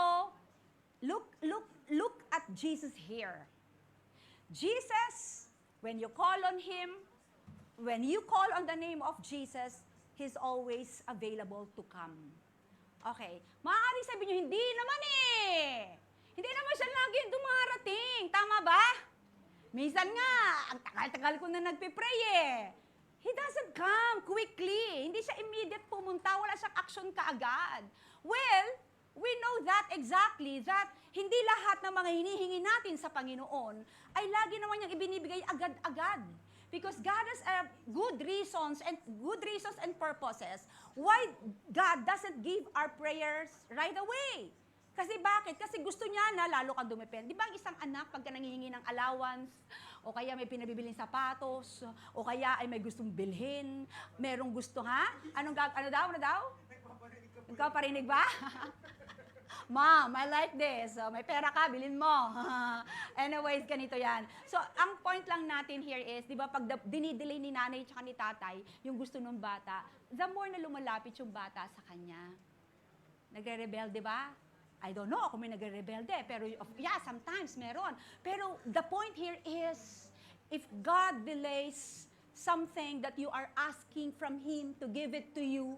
look at Jesus here. Jesus, when you call on Him, when you call on the name of Jesus, He's always available to come. Okay. Maaaring sabihin nyo, hindi naman eh. Hindi naman siya lagi dumarating. Tama ba? Minsan nga, ang tagal-tagal ko na nagpipray eh. He doesn't come quickly. Hindi siya immediate pumunta. Wala siyang action kaagad. Well, we know that exactly, that hindi lahat ng mga hinihingi natin sa Panginoon ay lagi naman niyang ibinibigay agad-agad. Because God has good reasons and purposes why God doesn't give our prayers right away. Kasi bakit? Kasi gusto niya na lalo kang dumepend. Di ba ang isang anak pagka nangihingi ng allowance, o kaya may pinabibiling sapatos, o kaya ay may gustong bilhin, merong gusto, ha? Ano daw? Nagpaparinig ba? Mom, I like this. So, may pera ka, bilhin mo. Anyways, ganito yan. So, ang point lang natin here is, di ba, pag dinidelay ni nanay at ni tatay, yung gusto ng bata, the more na lumalapit yung bata sa kanya. Nagre-rebelde ba? I don't know kung may nagre-rebelde, pero yeah, sometimes meron. Pero the point here is, if God delays something that you are asking from Him to give it to you,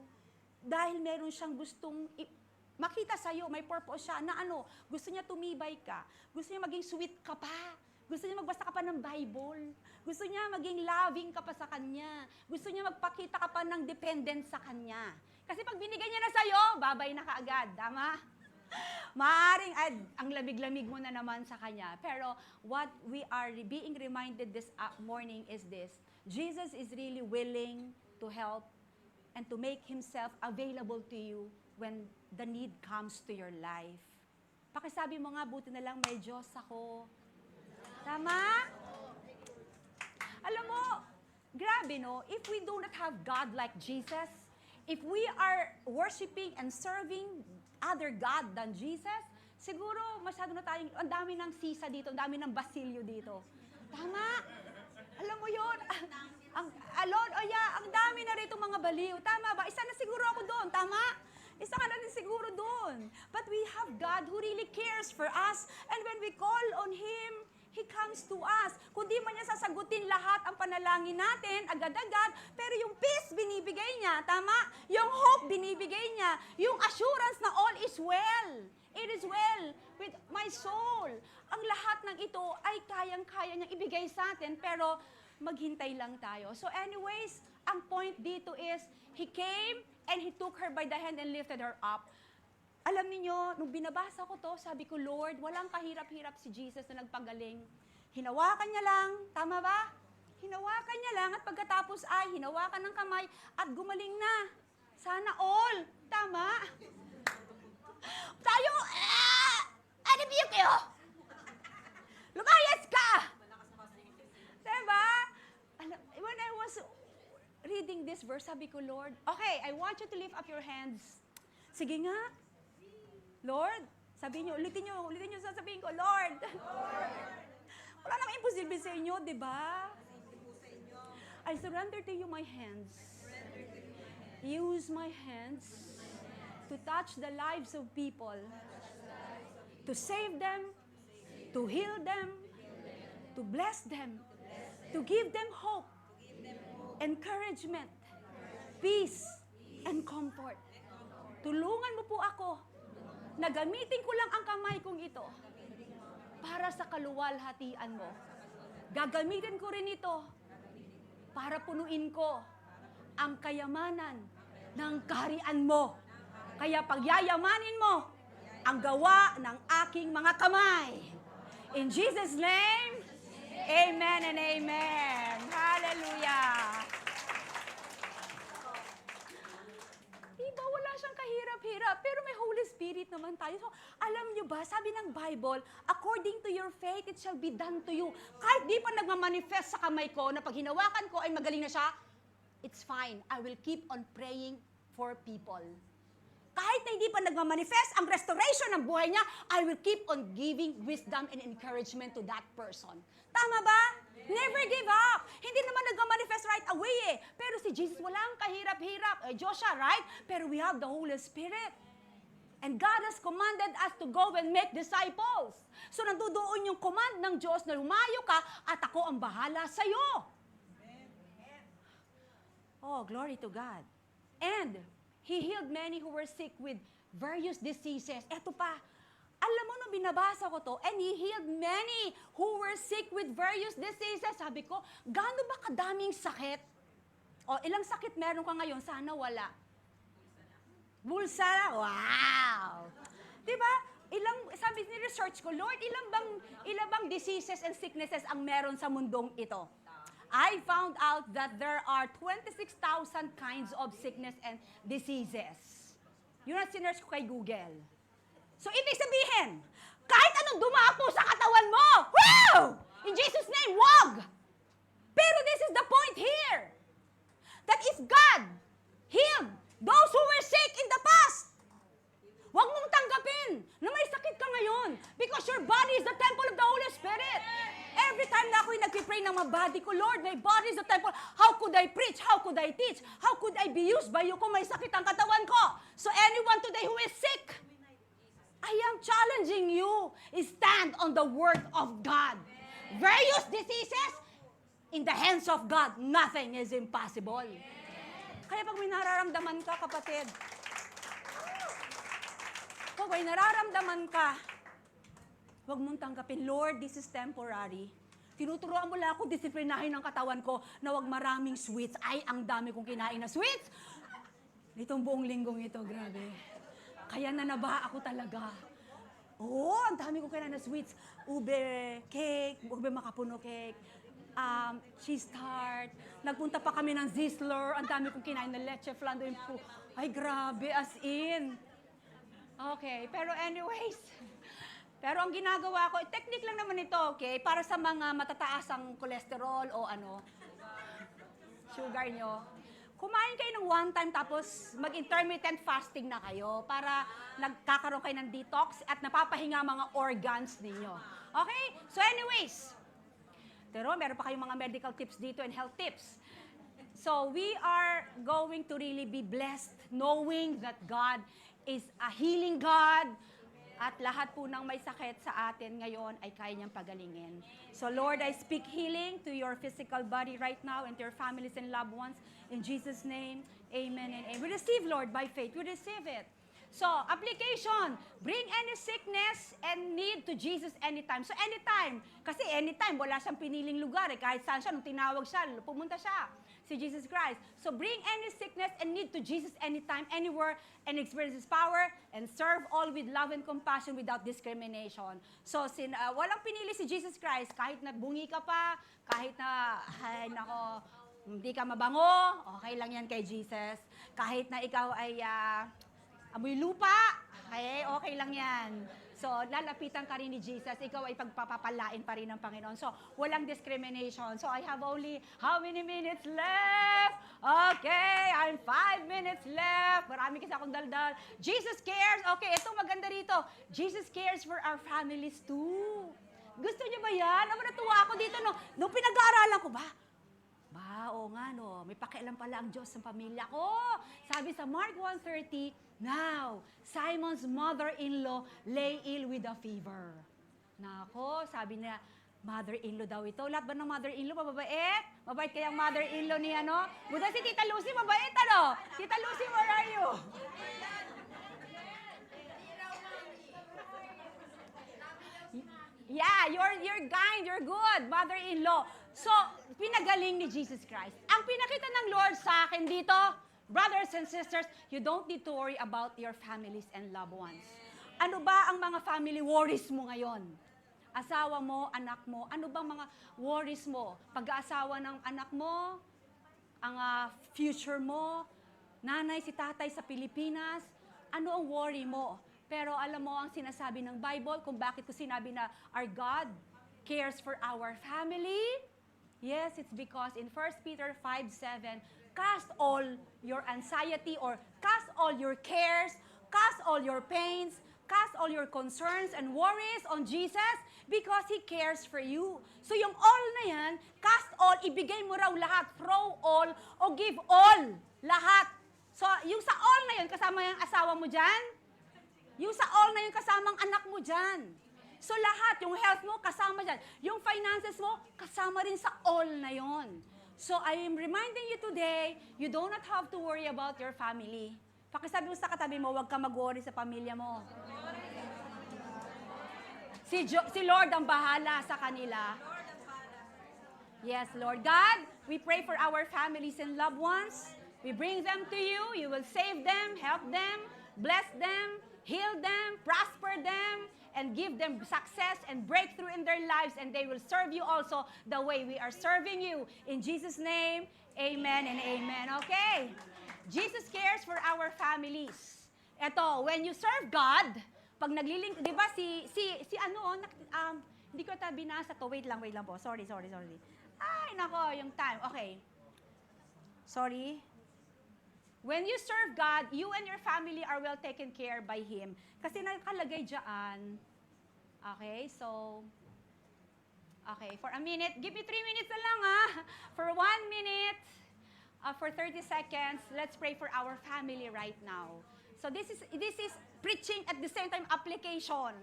dahil meron siyang gustong makita sa'yo, may purpose siya, na gusto niya tumibay ka, gusto niya maging sweet ka pa, gusto niya magbasa ka pa ng Bible, gusto niya maging loving ka pa sa Kanya, gusto niya magpakita ka pa ng dependent sa Kanya. Kasi pag binigay niya na sa'yo, babay na kaagad, tama? Maaring ang lamig-lamig mo na naman sa Kanya. Pero what we are being reminded this morning is this: Jesus is really willing to help and to make Himself available to you when the need comes to your life. Pakisabi mo nga, buti na lang may Diyos ako. Tama? Alam mo, grabe no, if we do not have God like Jesus, if we are worshiping and serving other God than Jesus, siguro masyado na tayong, ang dami ng sisa dito, ang dami ng basilyo dito. Tama? Alam mo yun? Ang dami na rito mga baliw. Tama ba? Isa na siguro ako doon. Tama? Isa ka na din siguro doon. But we have God who really cares for us. And when we call on Him, He comes to us. Kung di man niya sasagutin lahat ang panalangin natin, agad-agad, pero yung peace binibigay niya, tama? Yung hope binibigay niya, yung assurance na all is well. It is well with my soul. Ang lahat ng ito ay kayang-kaya niyang ibigay sa atin, pero maghintay lang tayo. So anyways, ang point dito is, He came and He took her by the hand and lifted her up. Alam niyo, nung binabasa ko to, sabi ko, Lord, walang kahirap-hirap si Jesus na nagpagaling. Hinawakan niya lang, tama ba? Hinawakan niya lang at pagkatapos ay hinawakan ng kamay at gumaling na. Sana all. Tama? Tayo, anibiyok kayo! Lumayas ka! Diba? When I was reading this verse, sabi ko, Lord, okay, I want you to lift up your hands. Sige nga. Lord, Sabihin nyo, ulitin nyo, sasabihin ko, Lord. Wala namang imposible sa inyo, di ba? I surrender to you my hands. Use my hands to touch the lives of people, to save them, to heal them, to bless them, to give them hope, encouragement, peace, and comfort. Tulungan mo po ako na gamitin ko lang ang kamay kong ito para sa kaluwalhatian mo. Gagamitin ko rin ito para punuin ko ang kayamanan ng kaharian mo. Kaya pagyayamanin mo ang gawa ng aking mga kamay. In Jesus' name, amen and amen. Hallelujah. Diba, wala siyang kahirap-hirap, pero may Holy Spirit naman tayo. So, alam niyo ba, sabi ng Bible, according to your faith, it shall be done to you. Kahit di pa nagmamanifest sa kamay ko, na pag hinawakan ko ay magaling na siya, it's fine. I will keep on praying for people. Kahit na hindi pa nagmamanifest ang restoration ng buhay niya, I will keep on giving wisdom and encouragement to that person. Tama ba? Never give up. Hindi naman nagmamanifest right away eh. Pero si Jesus walang kahirap-hirap. Diyos siya, right? Pero we have the Holy Spirit. And God has commanded us to go and make disciples. So nandoon yung command ng Diyos na lumayo ka at ako ang bahala sa'yo. Oh, glory to God. And He healed many who were sick with various diseases. Eto pa, alam mo nung binabasa ko to, and He healed many who were sick with various diseases. Sabi ko, gaano ba kadaming sakit? O, ilang sakit meron ka ngayon? Sana wala. Bulsa? Wow! Diba? Sabi ni research ko, Lord, ilang bang diseases and sicknesses ang meron sa mundong ito? I found out that there are 26,000 kinds of sickness and diseases. Yun ang sinerch ko kay Google. So, ibig sabihin, kahit anong dumapo sa katawan mo, wow! In Jesus' name, wag! Pero this is the point here. That if God healed those who were sick in the past, wag mong tanggapin na may sakit ka ngayon because your body is the temple of the Holy Spirit. Every time na ako'y nagpipray ng mga body ko, Lord, my body is the temple. How could I preach? How could I teach? How could I be used by you kung may sakit ang katawan ko? So anyone today who is sick, I am challenging you, stand on the word of God. Various diseases, in the hands of God, nothing is impossible. Kaya pag may nararamdaman ka, kapatid, pag may nararamdaman ka, huwag mong tanggapin, Lord, this is temporary. Tinuturoan mo lang ako, disiplinahin ang katawan ko na huwag maraming sweets. Ay, ang dami kong kinain na sweets. Nitong buong linggong ito, grabe. Kaya nanaba ako talaga. Oo, ang dami kong kinain na sweets. Ube cake, ube makapuno cake, cheese tart. Nagpunta pa kami ng Zizler. Ang dami kong kinain na leche flan. Ay, grabe, as in. Okay, pero anyways, pero ang ginagawa ko, technique lang naman ito, okay? Para sa mga matataas ang cholesterol o sugar nyo. Kumain kayo ng one time tapos mag-intermittent fasting na kayo para nagkakaroon kayo ng detox at napapahinga mga organs ninyo. Okay? So anyways, pero meron pa kayong mga medical tips dito and health tips. So we are going to really be blessed knowing that God is a healing God. At lahat po ng may sakit sa atin ngayon ay kaya niyang pagalingin. So Lord, I speak healing to your physical body right now and to your families and loved ones. In Jesus' name, amen and amen. We receive, Lord, by faith. We receive it. So, application, bring any sickness and need to Jesus anytime. So, anytime. Kasi anytime, wala siyang piniling lugar. Kahit saan siya, nung tinawag siya, pumunta siya. Si Jesus Christ. So, bring any sickness and need to Jesus anytime, anywhere, and experience His power, and serve all with love and compassion without discrimination. So, walang pinili si Jesus Christ. Kahit na bungi ka pa, kahit na, ay, nako, hindi ka mabango, okay lang yan kay Jesus. Kahit na ikaw ay amoy lupa, okay lang yan. So, lalapitan ka rin ni Jesus. Ikaw ay pagpapapalain pa rin ng Panginoon. So, walang discrimination. So, I have only, how many minutes left? Okay, I'm 5 minutes left. Marami kasi akong daldal. Jesus cares. Okay, ito maganda rito. Jesus cares for our families too. Gusto niyo ba yan? Naman natuwa ako dito, no? Nung pinag-aaralan ko ba? Oo nga, no? May pakialam pala ang Diyos sa pamilya ko. Sabi sa Mark 1:30, now, Simon's mother-in-law lay ill with a fever. Nako, sabi niya, mother-in-law daw ito. Lahat ba ng mother-in-law mababait? Mabait kaya ang mother-in-law ni ano? Buta si Tita Lucy, mabait ano? Tita Lucy, where are you? Yeah, you're kind, you're good, mother-in-law. So, pinagaling ni Jesus Christ. Ang pinakita ng Lord sa akin dito, brothers and sisters, you don't need to worry about your families and loved ones. Ano ba ang mga family worries mo ngayon? Asawa mo, anak mo, ano bang mga worries mo? Pag-aasawa ng anak mo, ang future mo, nanay, si tatay sa Pilipinas, ano ang worry mo? Pero alam mo ang sinasabi ng Bible kung bakit ko sinabi na our God cares for our family? Yes, it's because in 1 Peter 5:7, cast all your anxiety or cast all your cares, cast all your pains, cast all your concerns and worries on Jesus because He cares for you. So yung all na yan, cast all, ibigay mo raw lahat, throw all, o give all, lahat. So yung sa all na yun, kasama yung asawa mo dyan, yung sa all na yung kasamang anak mo dyan. So lahat, yung health mo, kasama dyan. Yung finances mo, kasama rin sa all na yon. So I am reminding you today, you do not have to worry about your family. Pakisabi mo sa katabi mo, huwag ka mag-worry sa pamilya mo. Si Lord ang bahala sa kanila. Yes, Lord God, we pray for our families and loved ones. We bring them to you. You will save them, help them, bless them, heal them, prosper them, and give them success and breakthrough in their lives, and they will serve you also the way we are serving you. In Jesus' name, amen and amen. Okay? Jesus cares for our families. Eto, when you serve God, pag naglilink, di ba hindi ko tabi binasa to. Wait lang po. Sorry. Ay, nako, yung time. Okay. Sorry. When you serve God, you and your family are well taken care by Him. Kasi nakalagay dyan. Okay, so, for a minute. Give me 3 minutes na lang, For 1 minute, for 30 seconds, let's pray for our family right now. So this is preaching at the same time application.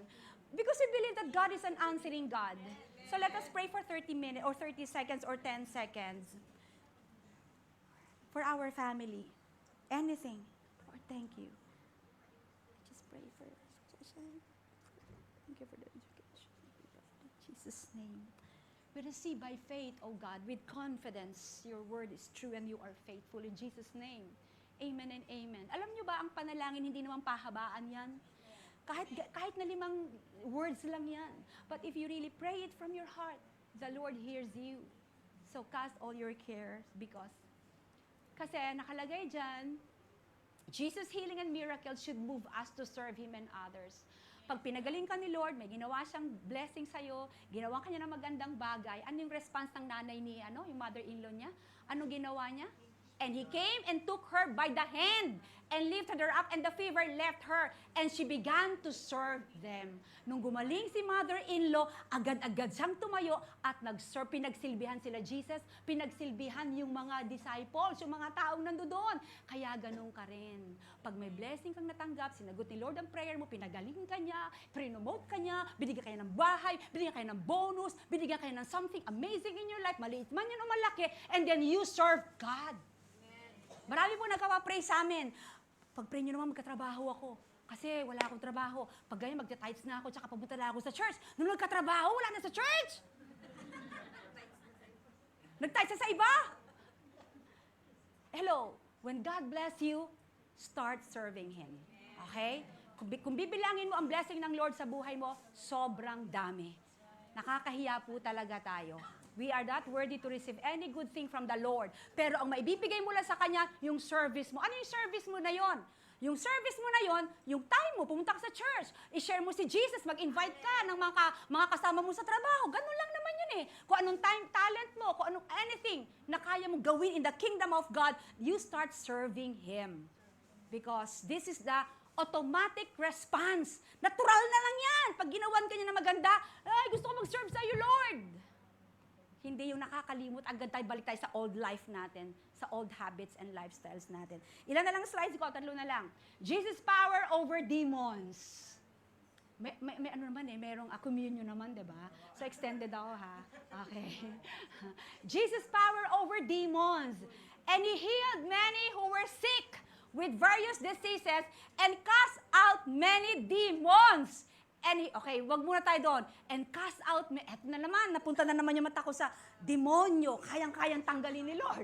Because we believe that God is an answering God. So let us pray for 30 minutes, or 30 seconds, or 10 seconds. For our family. Anything. Lord, thank you. Just pray for education. Thank you for the education. In Jesus' name. We receive by faith, O God, with confidence. Your word is true and you are faithful. In Jesus' name. Amen and amen. Alam nyo ba, ang panalangin, hindi naman pahabaan yan. Kahit na 5 words lang yan. But if you really pray it from your heart, the Lord hears you. So cast all your cares kasi nakalagay dyan, Jesus' healing and miracles should move us to serve Him and others. Pag pinagaling ka ni Lord, may ginawa siyang blessing sa'yo, ginawa ka niya ng magandang bagay, ano yung response ng nanay ni, yung mother-in-law niya? Ano ginawa niya? And He came and took her by the hand and lifted her up, and the fever left her, and she began to serve them. Nung gumaling si mother-in-law, agad-agad siyang tumayo at nag-serve. Pinagsilbihan sila Jesus, pinagsilbihan yung mga disciples, yung mga taong nandoon. Kaya ganun ka rin. Pag may blessing kang natanggap, sinagot ni Lord ang prayer mo, pinagaling ka niya, prinomote ka niya, binigyan kayo ng bahay, binigyan kayo ng bonus, binigyan kayo ng something amazing in your life, maliit man yun o malaki, and then you serve God. Marami po nagkapa-pray sa amin. Pag-pray nyo naman, magkatrabaho ako. Kasi wala akong trabaho. Pag ganyan, magta-tithes na ako, tsaka papunta na ako sa church. Nung nagkatrabaho, wala na sa church. Nag-tithes na sa iba. Hello, when God bless you, start serving Him. Okay? Kung bibilangin mo ang blessing ng Lord sa buhay mo, sobrang dami. Nakakahiya po talaga tayo. We are not worthy to receive any good thing from the Lord. Pero ang maibibigay mo lang sa Kanya, yung service mo. Ano yung service mo na yon? Yung service mo na yon, yung time mo, pumunta ka sa church, i-share mo si Jesus, mag-invite ka ng mga kasama mo sa trabaho. Ganun lang naman yun eh. Kung anong time, talent mo, kung anong anything na kaya mong gawin in the kingdom of God, you start serving Him. Because this is the automatic response. Natural na lang yan. Pag ginawan ka niya na maganda, ay, gusto ko mag-serve sa iyo, Lord. Hindi yung nakakalimot, agad tayo balik tayo sa old life natin, sa old habits and lifestyles natin. Ilan na lang slides ko, 3 na lang. Jesus' power over demons. May ano naman eh, merong communion naman, di ba? So extended ako ha. Okay. Jesus' power over demons. And He healed many who were sick with various diseases and cast out many demons. And okay, wag muna tayo doon. And cast out, eto na naman, napunta na naman yung mata ko sa demonyo. Kayang-kayang tanggalin ni Lord.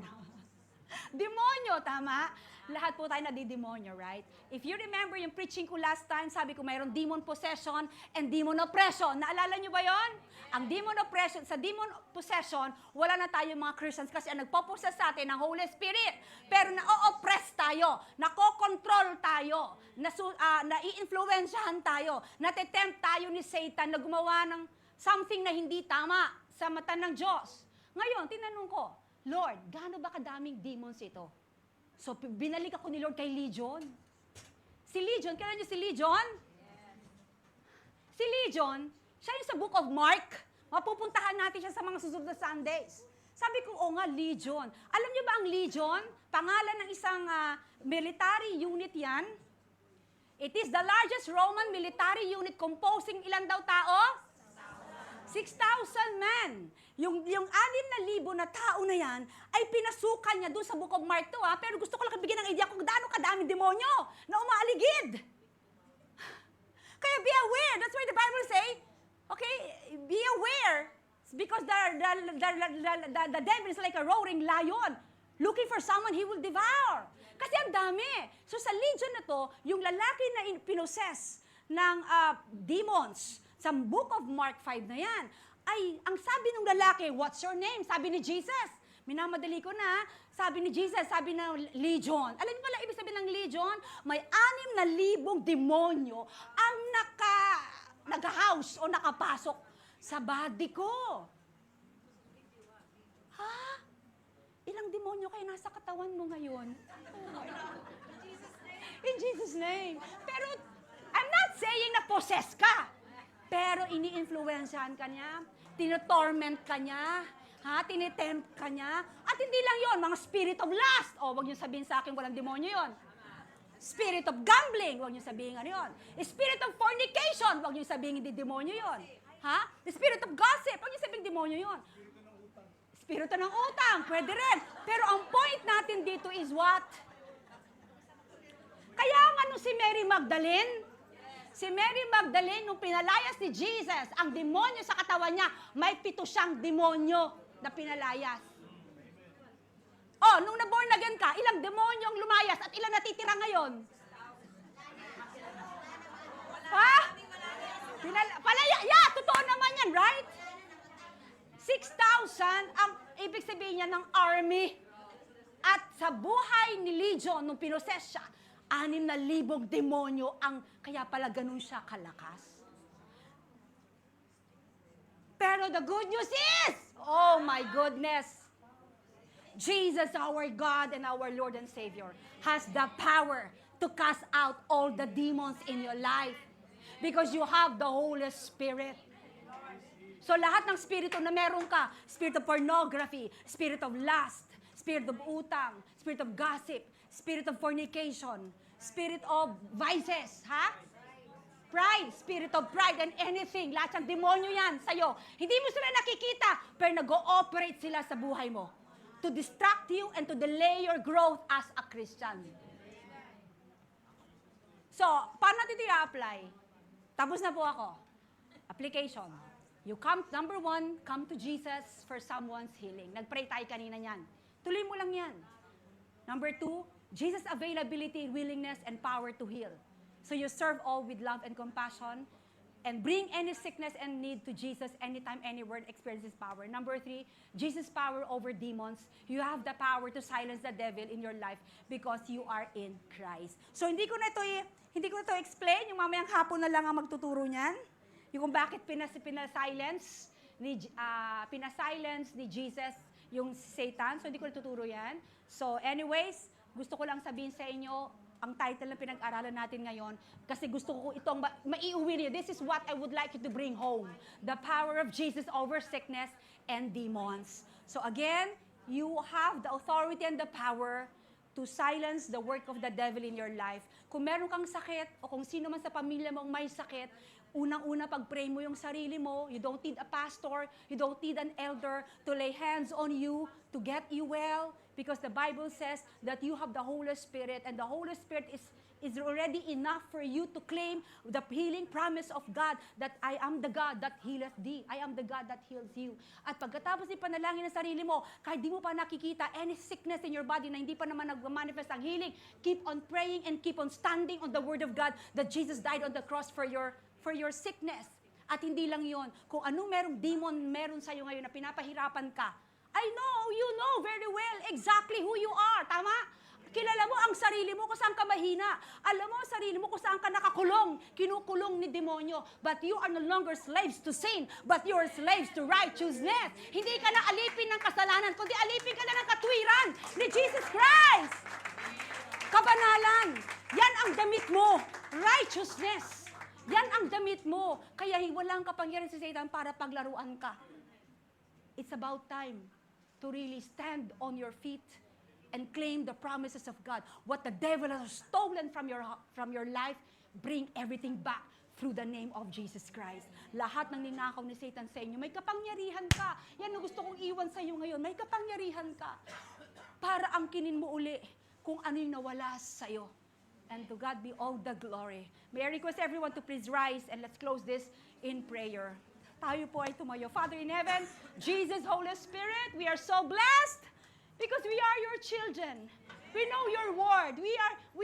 Demonyo, tama? Lahat po tayo nadidemonyo, right? If you remember yung preaching ko last time, sabi ko mayroong demon possession and demon oppression. Naalala nyo ba yon? Ang demon oppression, sa demon possession, wala na tayong mga Christians kasi ang nagpo-possess sa atin ng Holy Spirit. Pero na-oppress tayo, nako-control tayo, nai-influensyahan tayo, natitempt tayo ni Satan na gumawa ng something na hindi tama sa mata ng Diyos. Ngayon, tinanong ko, Lord, gaano ba kadaming demons ito? So, binalik ako ni Lord kay Legion. Si Legion, kailan niyo si Legion? Si Legion, siya yung sa Book of Mark. Mapupuntahan natin siya sa mga susunod na Sundays. Sabi ko, o nga, Legion. Alam niyo ba ang Legion? Pangalan ng isang military unit yan. It is the largest Roman military unit composing ilan daw tao? 6,000 men. Yung 6,000 na tao na yan, ay pinasukan niya doon sa Book of Mark 2, ha? Pero gusto ko lang bigyan ng idea kung gaano kadaming demonyo na umaaligid. Kaya be aware. That's why the Bible say, okay, be aware. Because the devil is like a roaring lion. Looking for someone he will devour. Kasi ang dami. So sa legion na to, yung lalaki na pinoses ng demons, sa Book of Mark 5 na yan, ay, ang sabi ng lalaki, what's your name? Sabi ni Jesus. Minamadali ko na, sabi ni Jesus, sabi ng Legion. Alam niyo pala ibig sabihin ng Legion? May 6,000 demonyo ang nag-house o nakapasok sa body ko. Ha? Ilang demonyo kayo nasa katawan mo ngayon? Oh my God. In Jesus' name. Pero, I'm not saying na possess ka. Pero ini-influensyahan ka niya, tinotorment ka niya, tinitempt ka niya, at hindi lang yon, mga spirit of lust. O, wag niyo sabihin sa akin walang demonyo yon. Spirit of gambling, wag niyo sabihin ano yon. Spirit of fornication, wag niyo sabihin hindi demonyo yon. Spirit of gossip, wag niyo sabihin demonyo yon. Spirito ng utang, pwede rin. Pero ang point natin dito is what? Kaya ang ano si Mary Magdalene? Si Mary Magdalene, nung pinalayas ni Jesus, ang demonyo sa katawan niya, may 7 siyang demonyo na pinalayas. Oh, nung na-born again ka, ilang demonyo ang lumayas at ilang natitira ngayon? Ha? Yeah, totoo naman yan, right? 6,000 ang ibig sabihin niya ng army. At sa buhay ni Legion, nung pinoses siya, 6,000 demonyo ang kaya pala ganun siya kalakas. Pero the good news is, oh my goodness, Jesus, our God and our Lord and Savior, has the power to cast out all the demons in your life because you have the Holy Spirit. So lahat ng spirito na meron ka, spirit of pornography, spirit of lust, spirit of utang, spirit of gossip, spirit of fornication, spirit of vices, pride, spirit of pride and anything. Lahat ng demonyo yan sa'yo. Hindi mo sila nakikita, pero nag-ooperate sila sa buhay mo to distract you and to delay your growth as a Christian. So, paano natin ito i-apply? Tapos na po ako. Application. You come, number 1, come to Jesus for someone's healing. Nag-pray tayo kanina yan. Tuloy mo lang yan. Number 2, Jesus' availability, willingness, and power to heal. So you serve all with love and compassion. and bring any sickness and need to Jesus anytime, anywhere, and experience His power. Number 3, Jesus' power over demons. You have the power to silence the devil in your life because you are in Christ. So hindi ko na ito explain, yung mamayang hapon na lang ang magtuturo niyan. Yung kung bakit pinasilence ni Jesus yung Satan. So hindi ko natuturo yan. So anyways, gusto ko lang sabihin sa inyo, ang title na pinag-aralan natin ngayon, kasi gusto ko itong maiuwi niyo. This is what I would like you to bring home. The power of Jesus over sickness and demons. So again, you have the authority and the power to silence the work of the devil in your life. Kung meron kang sakit, o kung sino man sa pamilya mong may sakit, unang-una, pag-pray mo yung sarili mo. You don't need a pastor. You don't need an elder to lay hands on you to get you well. Because the Bible says that you have the Holy Spirit, and the Holy Spirit is already enough for you to claim the healing promise of God, that I am the God that healeth thee. I am the God that heals you. At pagkatapos ipanalangin ng sarili mo, kahit di mo pa nakikita any sickness in your body na hindi pa naman nag-manifest ang healing, keep on praying and keep on standing on the Word of God that Jesus died on the cross for your sickness. At hindi lang yon, kung anong merong demon meron sa'yo ngayon na pinapahirapan ka, I know, you know very well exactly who you are. Tama? Kilala mo ang sarili mo kung saan ka mahina. Alam mo ang sarili mo kung saan ka nakakulong, kinukulong ni demonyo. But you are no longer slaves to sin, but you are slaves to righteousness. Hindi ka na alipin ng kasalanan, kundi alipin ka na ng katwiran ni Jesus Christ. Kabanalan. Yan ang damit mo. Righteousness. Yan ang damit mo. Kaya walang kapangyarihan sa Satan para paglaruan ka. It's about time to really stand on your feet and claim the promises of God. What the devil has stolen from your life, bring everything back through the name of Jesus Christ. Lahat ng ninakaw ni Satan sa inyo, may kapangyarihan ka. Yan ang gusto kong iwan sa iyo ngayon. May kapangyarihan ka para angkinin mo uli kung ano yung nawala sa iyo. And to God be all the glory. May I request everyone to please rise and let's close this in prayer. Tayo po ay tumayo. Father in heaven, Jesus, Holy Spirit, we are so blessed because we are your children. We know your word. We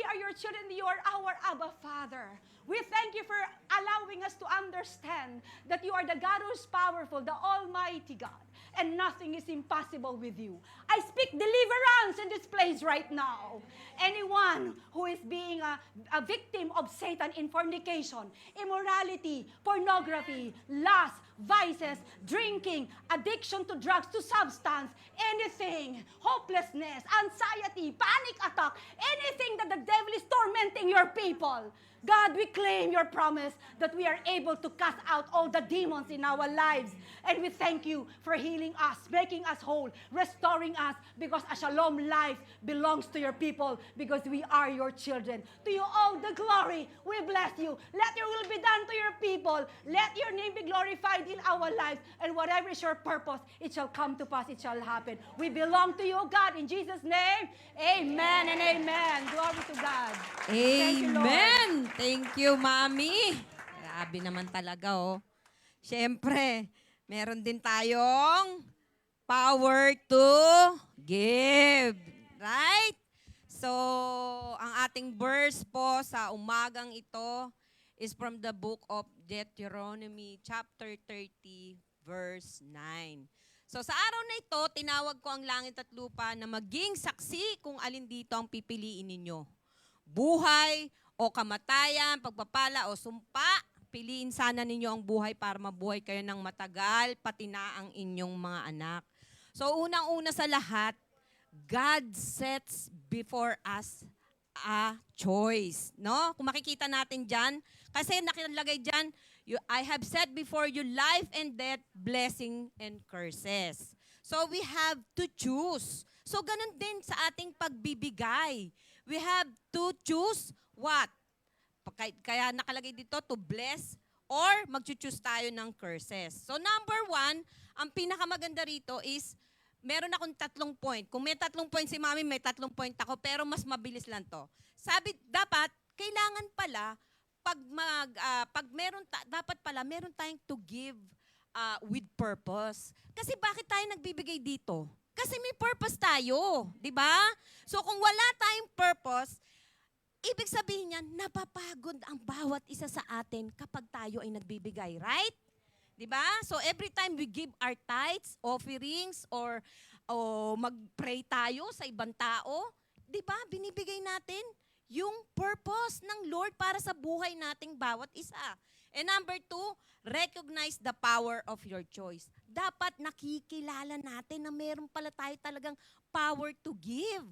are your children. You are our Abba Father. We thank you for allowing us to understand that you are the God who is powerful, the Almighty God, and nothing is impossible with you. I speak deliverance in this place right now. Anyone who is being a victim of Satan in fornication, immorality, pornography, lust, vices, drinking, addiction to drugs, to substance, anything, hopelessness, anxiety, panic attack, anything that the devil is tormenting your people. God, we claim your promise that we are able to cast out all the demons in our lives. And we thank you for healing us, making us whole, restoring us, because a shalom life belongs to your people, because we are your children. To you all the glory. We bless you. Let your will be done to your people. Let your name be glorified in our lives. And whatever is your purpose, it shall come to pass. It shall happen. We belong to you, God. In Jesus' name, amen and amen. Glory to God. Thank you, Lord. Amen! Thank you, Mami. Grabe naman talaga, oh. Siyempre, meron din tayong power to give. Right? So, ang ating verse po sa umagang ito is from the book of Deuteronomy chapter 30, verse 9. So, sa araw na ito, tinawag ko ang langit at lupa na maging saksi kung alin dito ang pipiliin ninyo. Buhay o kamatayan, pagpapala o sumpa, piliin sana ninyo ang buhay para mabuhay kayo ng matagal, pati na ang inyong mga anak. So unang-una sa lahat, God sets before us a choice. No? Kung makikita natin dyan, kasi nakilagay dyan, I have set before you life and death, blessing and curses. So we have to choose. So ganun din sa ating pagbibigay. We have to choose what? Kaya nakalagay dito, to bless or mag-choose tayo ng curses. So number 1, ang pinakamaganda rito is, meron akong 3 point. Kung may 3 point si Mami, may 3 point ako, pero mas mabilis lang to. Sabi, dapat, kailangan pala, dapat pala, meron tayong to give with purpose. Kasi bakit tayo nagbibigay dito? Kasi may purpose tayo, di ba? So kung wala tayong purpose, ibig sabihin niyan, napapagod ang bawat isa sa atin kapag tayo ay nagbibigay, right? 'Di ba? So every time we give our tithes, offerings, o mag-pray tayo sa ibang tao, 'di ba? Binibigay natin yung purpose ng Lord para sa buhay nating bawat isa. And number 2, recognize the power of your choice. Dapat nakikilala natin na meron pala tayo talagang power to give.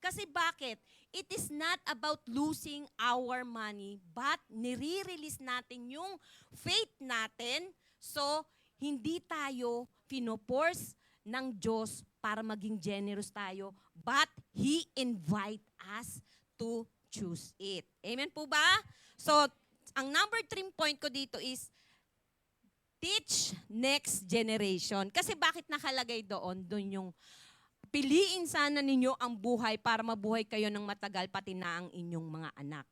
Kasi bakit? It is not about losing our money, but nire-release natin yung faith natin. So, hindi tayo pinoforce ng Diyos para maging generous tayo, but He invite us to choose it. Amen po ba? So, ang number 3 point ko dito is, teach next generation. Kasi bakit nakalagay doon? Doon yung piliin sana ninyo ang buhay para mabuhay kayo ng matagal pati na ang inyong mga anak.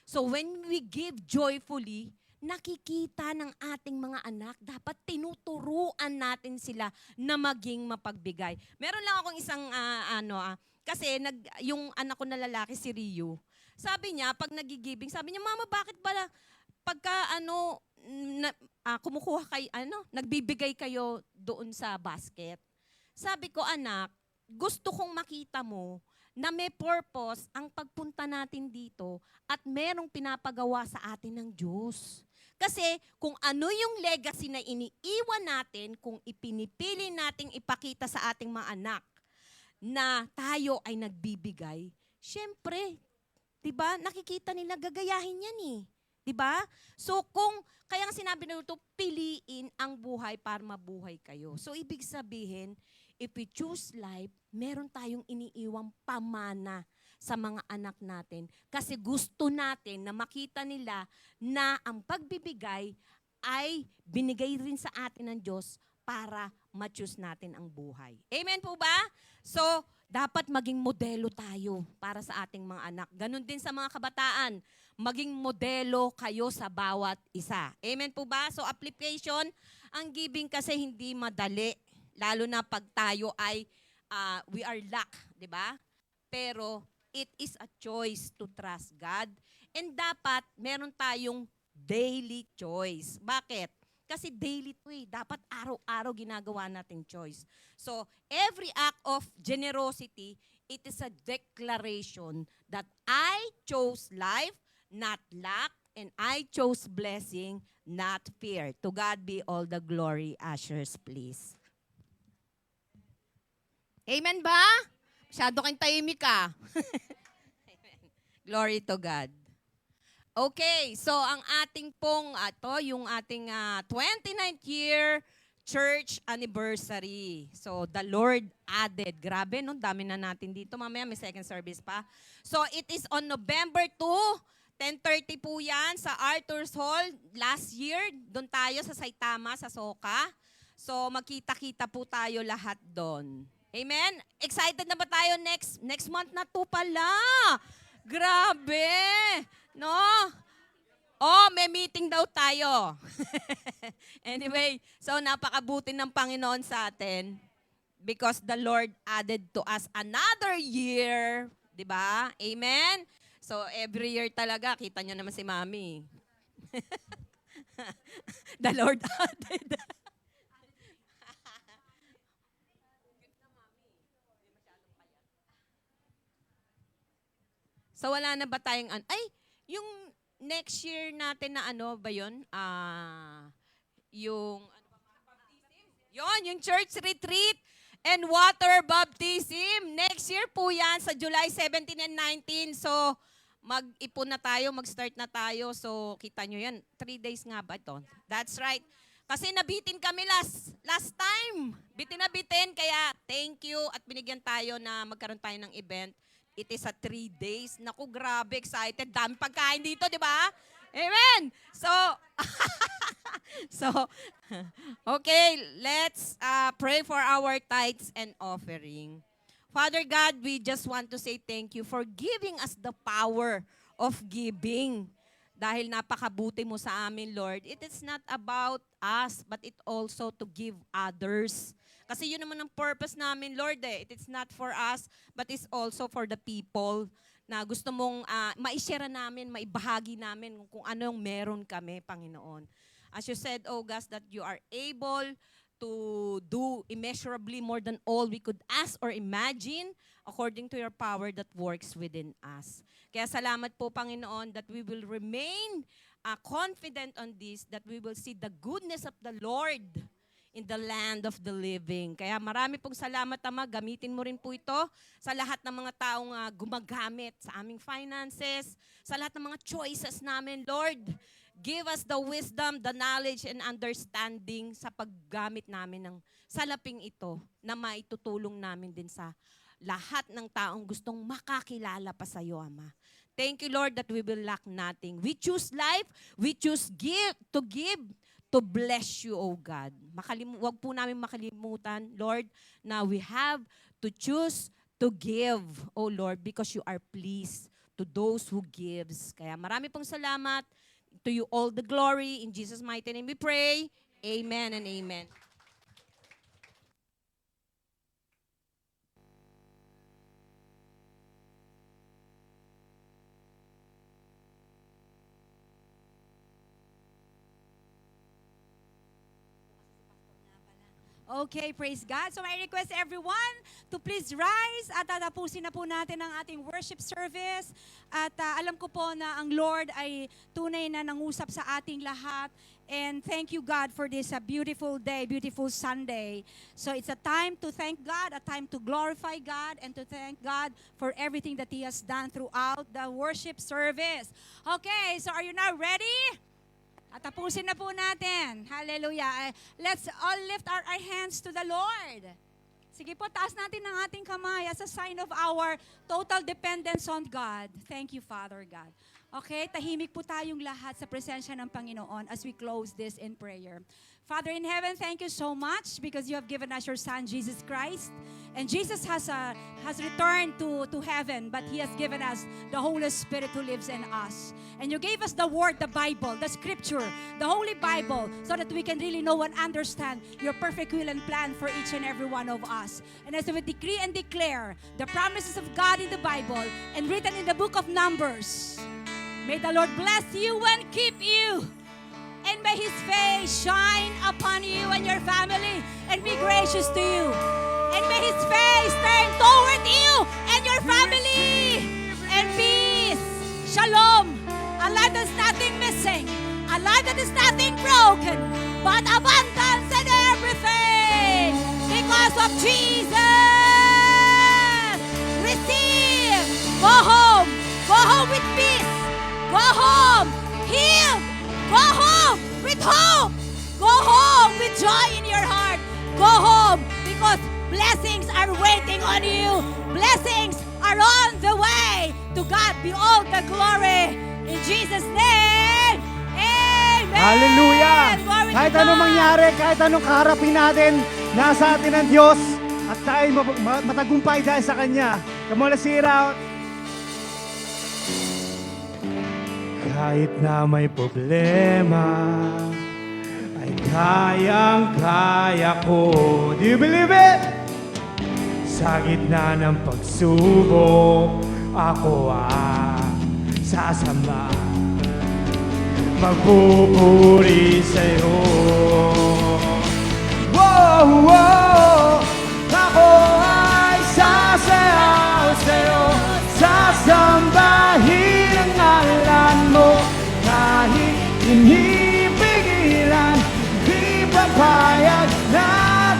So when we give joyfully, nakikita ng ating mga anak, dapat tinuturuan natin sila na maging mapagbigay. Meron lang akong isang kasi yung anak ko na lalaki, si Rio, sabi niya, pag nagigibing, sabi niya, Mama, bakit pala pagka kumukuha kay nagbibigay kayo doon sa basket? Sabi ko, anak, gusto kong makita mo na may purpose ang pagpunta natin dito at merong pinapagawa sa atin ng Diyos. Kasi kung ano yung legacy na iniiwan natin, kung ipinipili nating ipakita sa ating mga anak na tayo ay nagbibigay, syempre, 'di ba? Nakikita nila gagayahin 'yan eh. 'Di ba? So kaya nga sinabi na ito, piliin ang buhay para mabuhay kayo. So ibig sabihin, if we choose life, meron tayong iniiwang pamana sa mga anak natin. Kasi gusto natin na makita nila na ang pagbibigay ay binigay rin sa atin ng Diyos para ma-choose natin ang buhay. Amen po ba? So, dapat maging modelo tayo para sa ating mga anak. Ganon din sa mga kabataan. Maging modelo kayo sa bawat isa. Amen po ba? So, application, ang giving kasi hindi madali. Lalo na pag tayo ay, we are lack, di ba? Pero, it is a choice to trust God. And dapat, meron tayong daily choice. Bakit? Kasi daily to eh. Dapat araw-araw ginagawa nating choice. So, every act of generosity, it is a declaration that I chose life, not lack, and I chose blessing, not fear. To God be all the glory. Ushers, please. Amen ba? Masyado kang tahimik ka. Glory to God. Okay, so ang ating pong, yung ating 29th year church anniversary. So the Lord added. Grabe, no? Dami na natin dito. Mamaya may second service pa. So it is on November 2, 10:30 po yan sa Arthur's Hall. Last year, doon tayo sa Saitama, sa Soka. So magkita-kita po tayo lahat doon. Amen? Excited na ba tayo next month na to pala? Grabe! No? Oh, may meeting daw tayo. Anyway, so napakabuti ng Panginoon sa atin because the Lord added to us another year. Diba? Amen? So every year talaga, kita nyo naman si Mami. The Lord added. So wala na ba tayong, yung next year natin na ba yun? Yung church retreat and water baptism. Next year po yan sa July 17 and 19. So mag-ipon na tayo, mag-start na tayo. So kita nyo yan, 3 days nga ba ito? That's right. Kasi nabitin kami last time. Bitin na bitin, kaya thank you at binigyan tayo na magkaroon tayo ng event. It is a 3 days. Naku, grabe, excited. Dami pagkain dito, di ba? Amen! So, okay, let's pray for our tithes and offering. Father God, we just want to say thank you for giving us the power of giving. Dahil napakabuti mo sa amin, Lord. It is not about us, but it also to give others. Kasi yun naman ang purpose namin, Lord. It is not for us, but it's also for the people na gusto mong ma-share namin, maibahagi namin kung ano yung meron kami, Panginoon. As you said, oh God, that you are able to do immeasurably more than all we could ask or imagine according to your power that works within us. Kaya salamat po, Panginoon, that we will remain confident on this, that we will see the goodness of the Lord in the land of the living. Kaya marami pong salamat, Ama. Gamitin mo rin po ito sa lahat ng mga taong gumagamit sa aming finances, sa lahat ng mga choices namin, Lord. Give us the wisdom, the knowledge, and understanding sa paggamit namin ng salaping ito na maitutulong namin din sa lahat ng taong gustong makakilala pa sa iyo, Ama. Thank you, Lord, that we will lack nothing. We choose life, we choose give, to bless you, O God. Wag po namin makalimutan, Lord, na we have to choose to give, O Lord, because you are pleased to those who gives. Kaya marami pong salamat. To you all the glory. In Jesus' mighty name we pray. Amen and amen. Okay, praise God. So I request everyone to please rise at tatapusin na po natin ang ating worship service. At alam ko po na ang Lord ay tunay na nangusap sa ating lahat. And thank you, God, for this beautiful day, beautiful Sunday. So it's a time to thank God, a time to glorify God, and to thank God for everything that He has done throughout the worship service. Okay, so are you now ready? At tapusin na po natin. Hallelujah. Let's all lift our hands to the Lord. Sige po, taas natin ang ating kamay as a sign of our total dependence on God. Thank you, Father God. Okay, tahimik po tayong lahat sa presensya ng Panginoon as we close this in prayer. Father in heaven, thank you so much because you have given us your Son, Jesus Christ. And Jesus has returned to heaven, but He has given us the Holy Spirit who lives in us. And you gave us the Word, the Bible, the Scripture, the Holy Bible, so that we can really know and understand your perfect will and plan for each and every one of us. And as we decree and declare the promises of God in the Bible and written in the book of Numbers, may the Lord bless you and keep you. And may His face shine upon you and your family and be gracious to you. And may His face turn toward you and your family. And peace, shalom, a life that's nothing missing, a life that is nothing broken, but abundance in everything. Because of Jesus. Receive. Go home. Go home with peace. Go home healed. Go home with hope. Go home with joy in your heart. Go home because blessings are waiting on you. Blessings are on the way. To God be all the glory. In Jesus' name, amen. Hallelujah! Glory Kahit to anong God. mangyari, kahit anong kaharapin natin, nasa atin ang Diyos at tayo matagumpay dahil sa Kanya. Come on, let's sing it out. Kahit na may problema, ay kayang-kaya ko. Do you believe it? Sa gitna ng pagsubok, ako sasama. Magpupuri sa'yo. Wow, wow! Ako ay sasayaw sa'yo. Sasambahin ang ngalan mo. Kahit inipigilan, di papayag na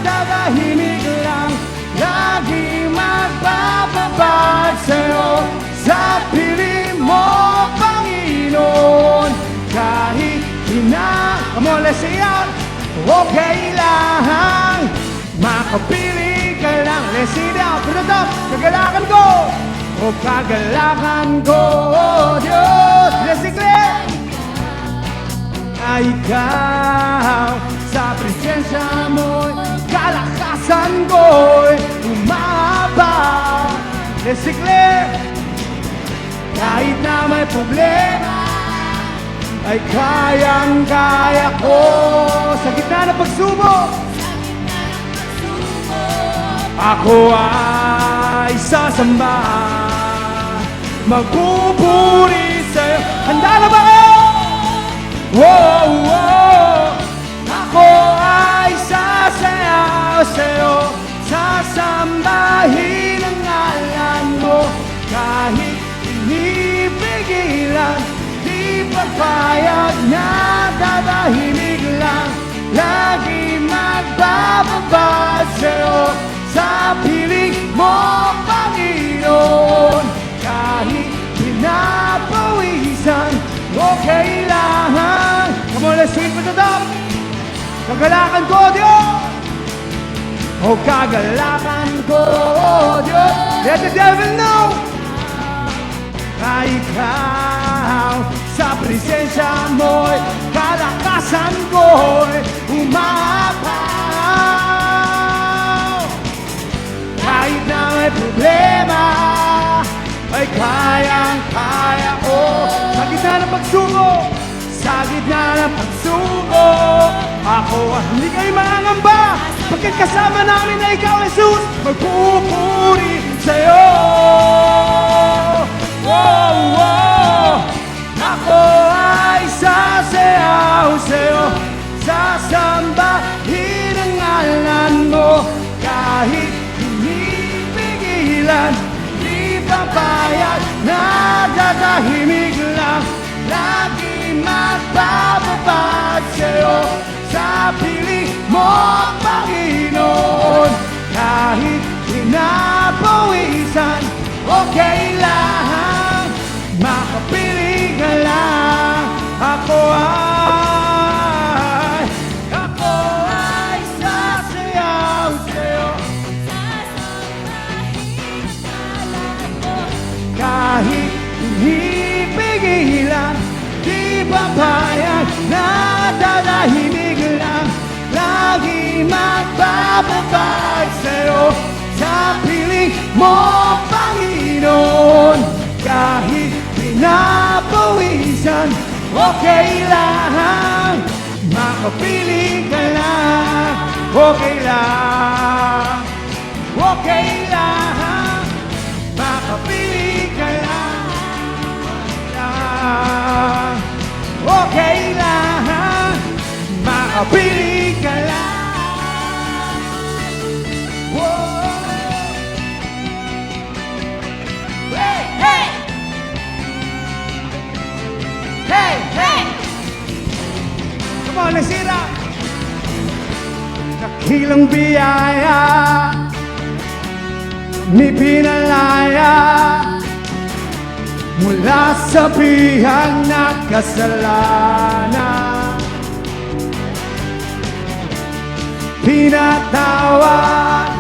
tatahimik lang. Lagi magpapabad sa'yo. Sa piling mo, Panginoon. Kahit come on, let's sing out. Okay lang, makapili ka lang. Let's sing it out, to the top. Kagalakan ko, o kagalakan ko, oh Diyos. Let's declare. Ay ikaw, sa presensya mo'y kalakasan ko'y umabaw. Let's declare. Kahit na may problema, ay kayang-kaya ko. Sa gitna ng pagsubok, ako ay sasamba. magpupuri sa'yo. Handa na ba kayo? Wow, wow. Ako ay sasayaw sa'yo, sasambahin ang ngalan mo. Kahit inipigilan, di papayag na tatahimik lang. Lagi magbababa sa'yo, sa piling mo, Panginoon. Kahit pinapawisan, okay lang. Come on, let's sing for the top. Kagalakan ko, Diyos. O kagalakan ko, Diyos. Let the devil know na ikaw sa presensya mo'y kalakasan ko'y umapaw. Kahit na may problema ay kayang-kaya ko. Sa gitna ng pagsubok, sa gitna ng pagsubok, ako hindi kayo mangangamba. Pagkat kasama namin na ikaw, Jesus, magpupuri sa'yo. Wow, wow. Ako ay sasayaw sa'yo, sasambahin ang ngalan mo. Kahit pinipigilan, di papayag na tatahimik lang. Lagi magbababad sa'yo, sa piling mo, Panginoon. Kahit pinapawisan, okay lang. Makapili ka lang. Ako ay sasayaw sa'yo, kahit inipigilan, di papayag na tatahimik lang. Lagi magbababad sa'yo, sa piling mo, Panginoon. Kahit pinapawisan, okay lang. Makapili ka lang, okay lang. Okay lang. Makapili ka lang, okay lang. Makapili ka lang. Whoa. Hey, hey. Hey, hey. Come on, nasira. Dakilang biyaya ni pinalaya mula sa bihag na kasalanan. Pinatawad,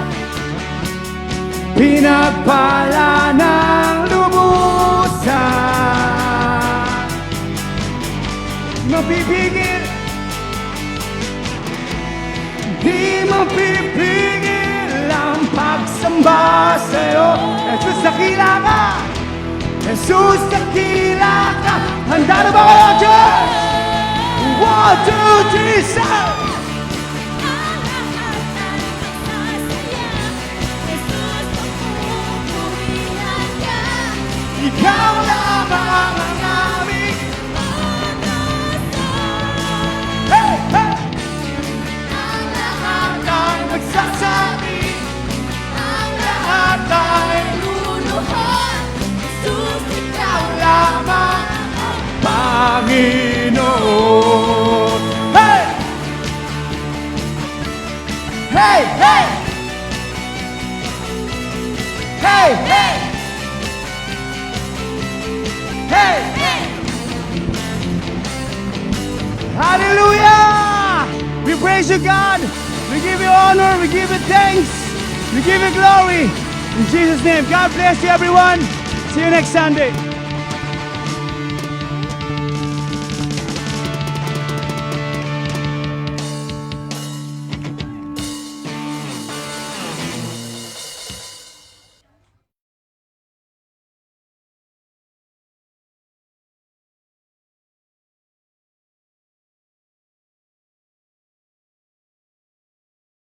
pinagpala ng lubusan. Mapipigil, di mapipigil ang pagsamba sa'yo. Jesus, dakila ka! Jesus, dakila ka! Handa na ba kayo, Diyos? 1, 2, 3, 4! Ikaw lamang ang aming hey, hey! Ang lahat ay magsasabi, ang lahat ay luluhod. Jesus, ikaw lamang ang Panginoon. Hey! Hey, hey! Hey, hey! Hey! Hallelujah! We praise you, God. We give you honor. We give you thanks. We give you glory. In Jesus' name. God bless you, everyone. See you next Sunday.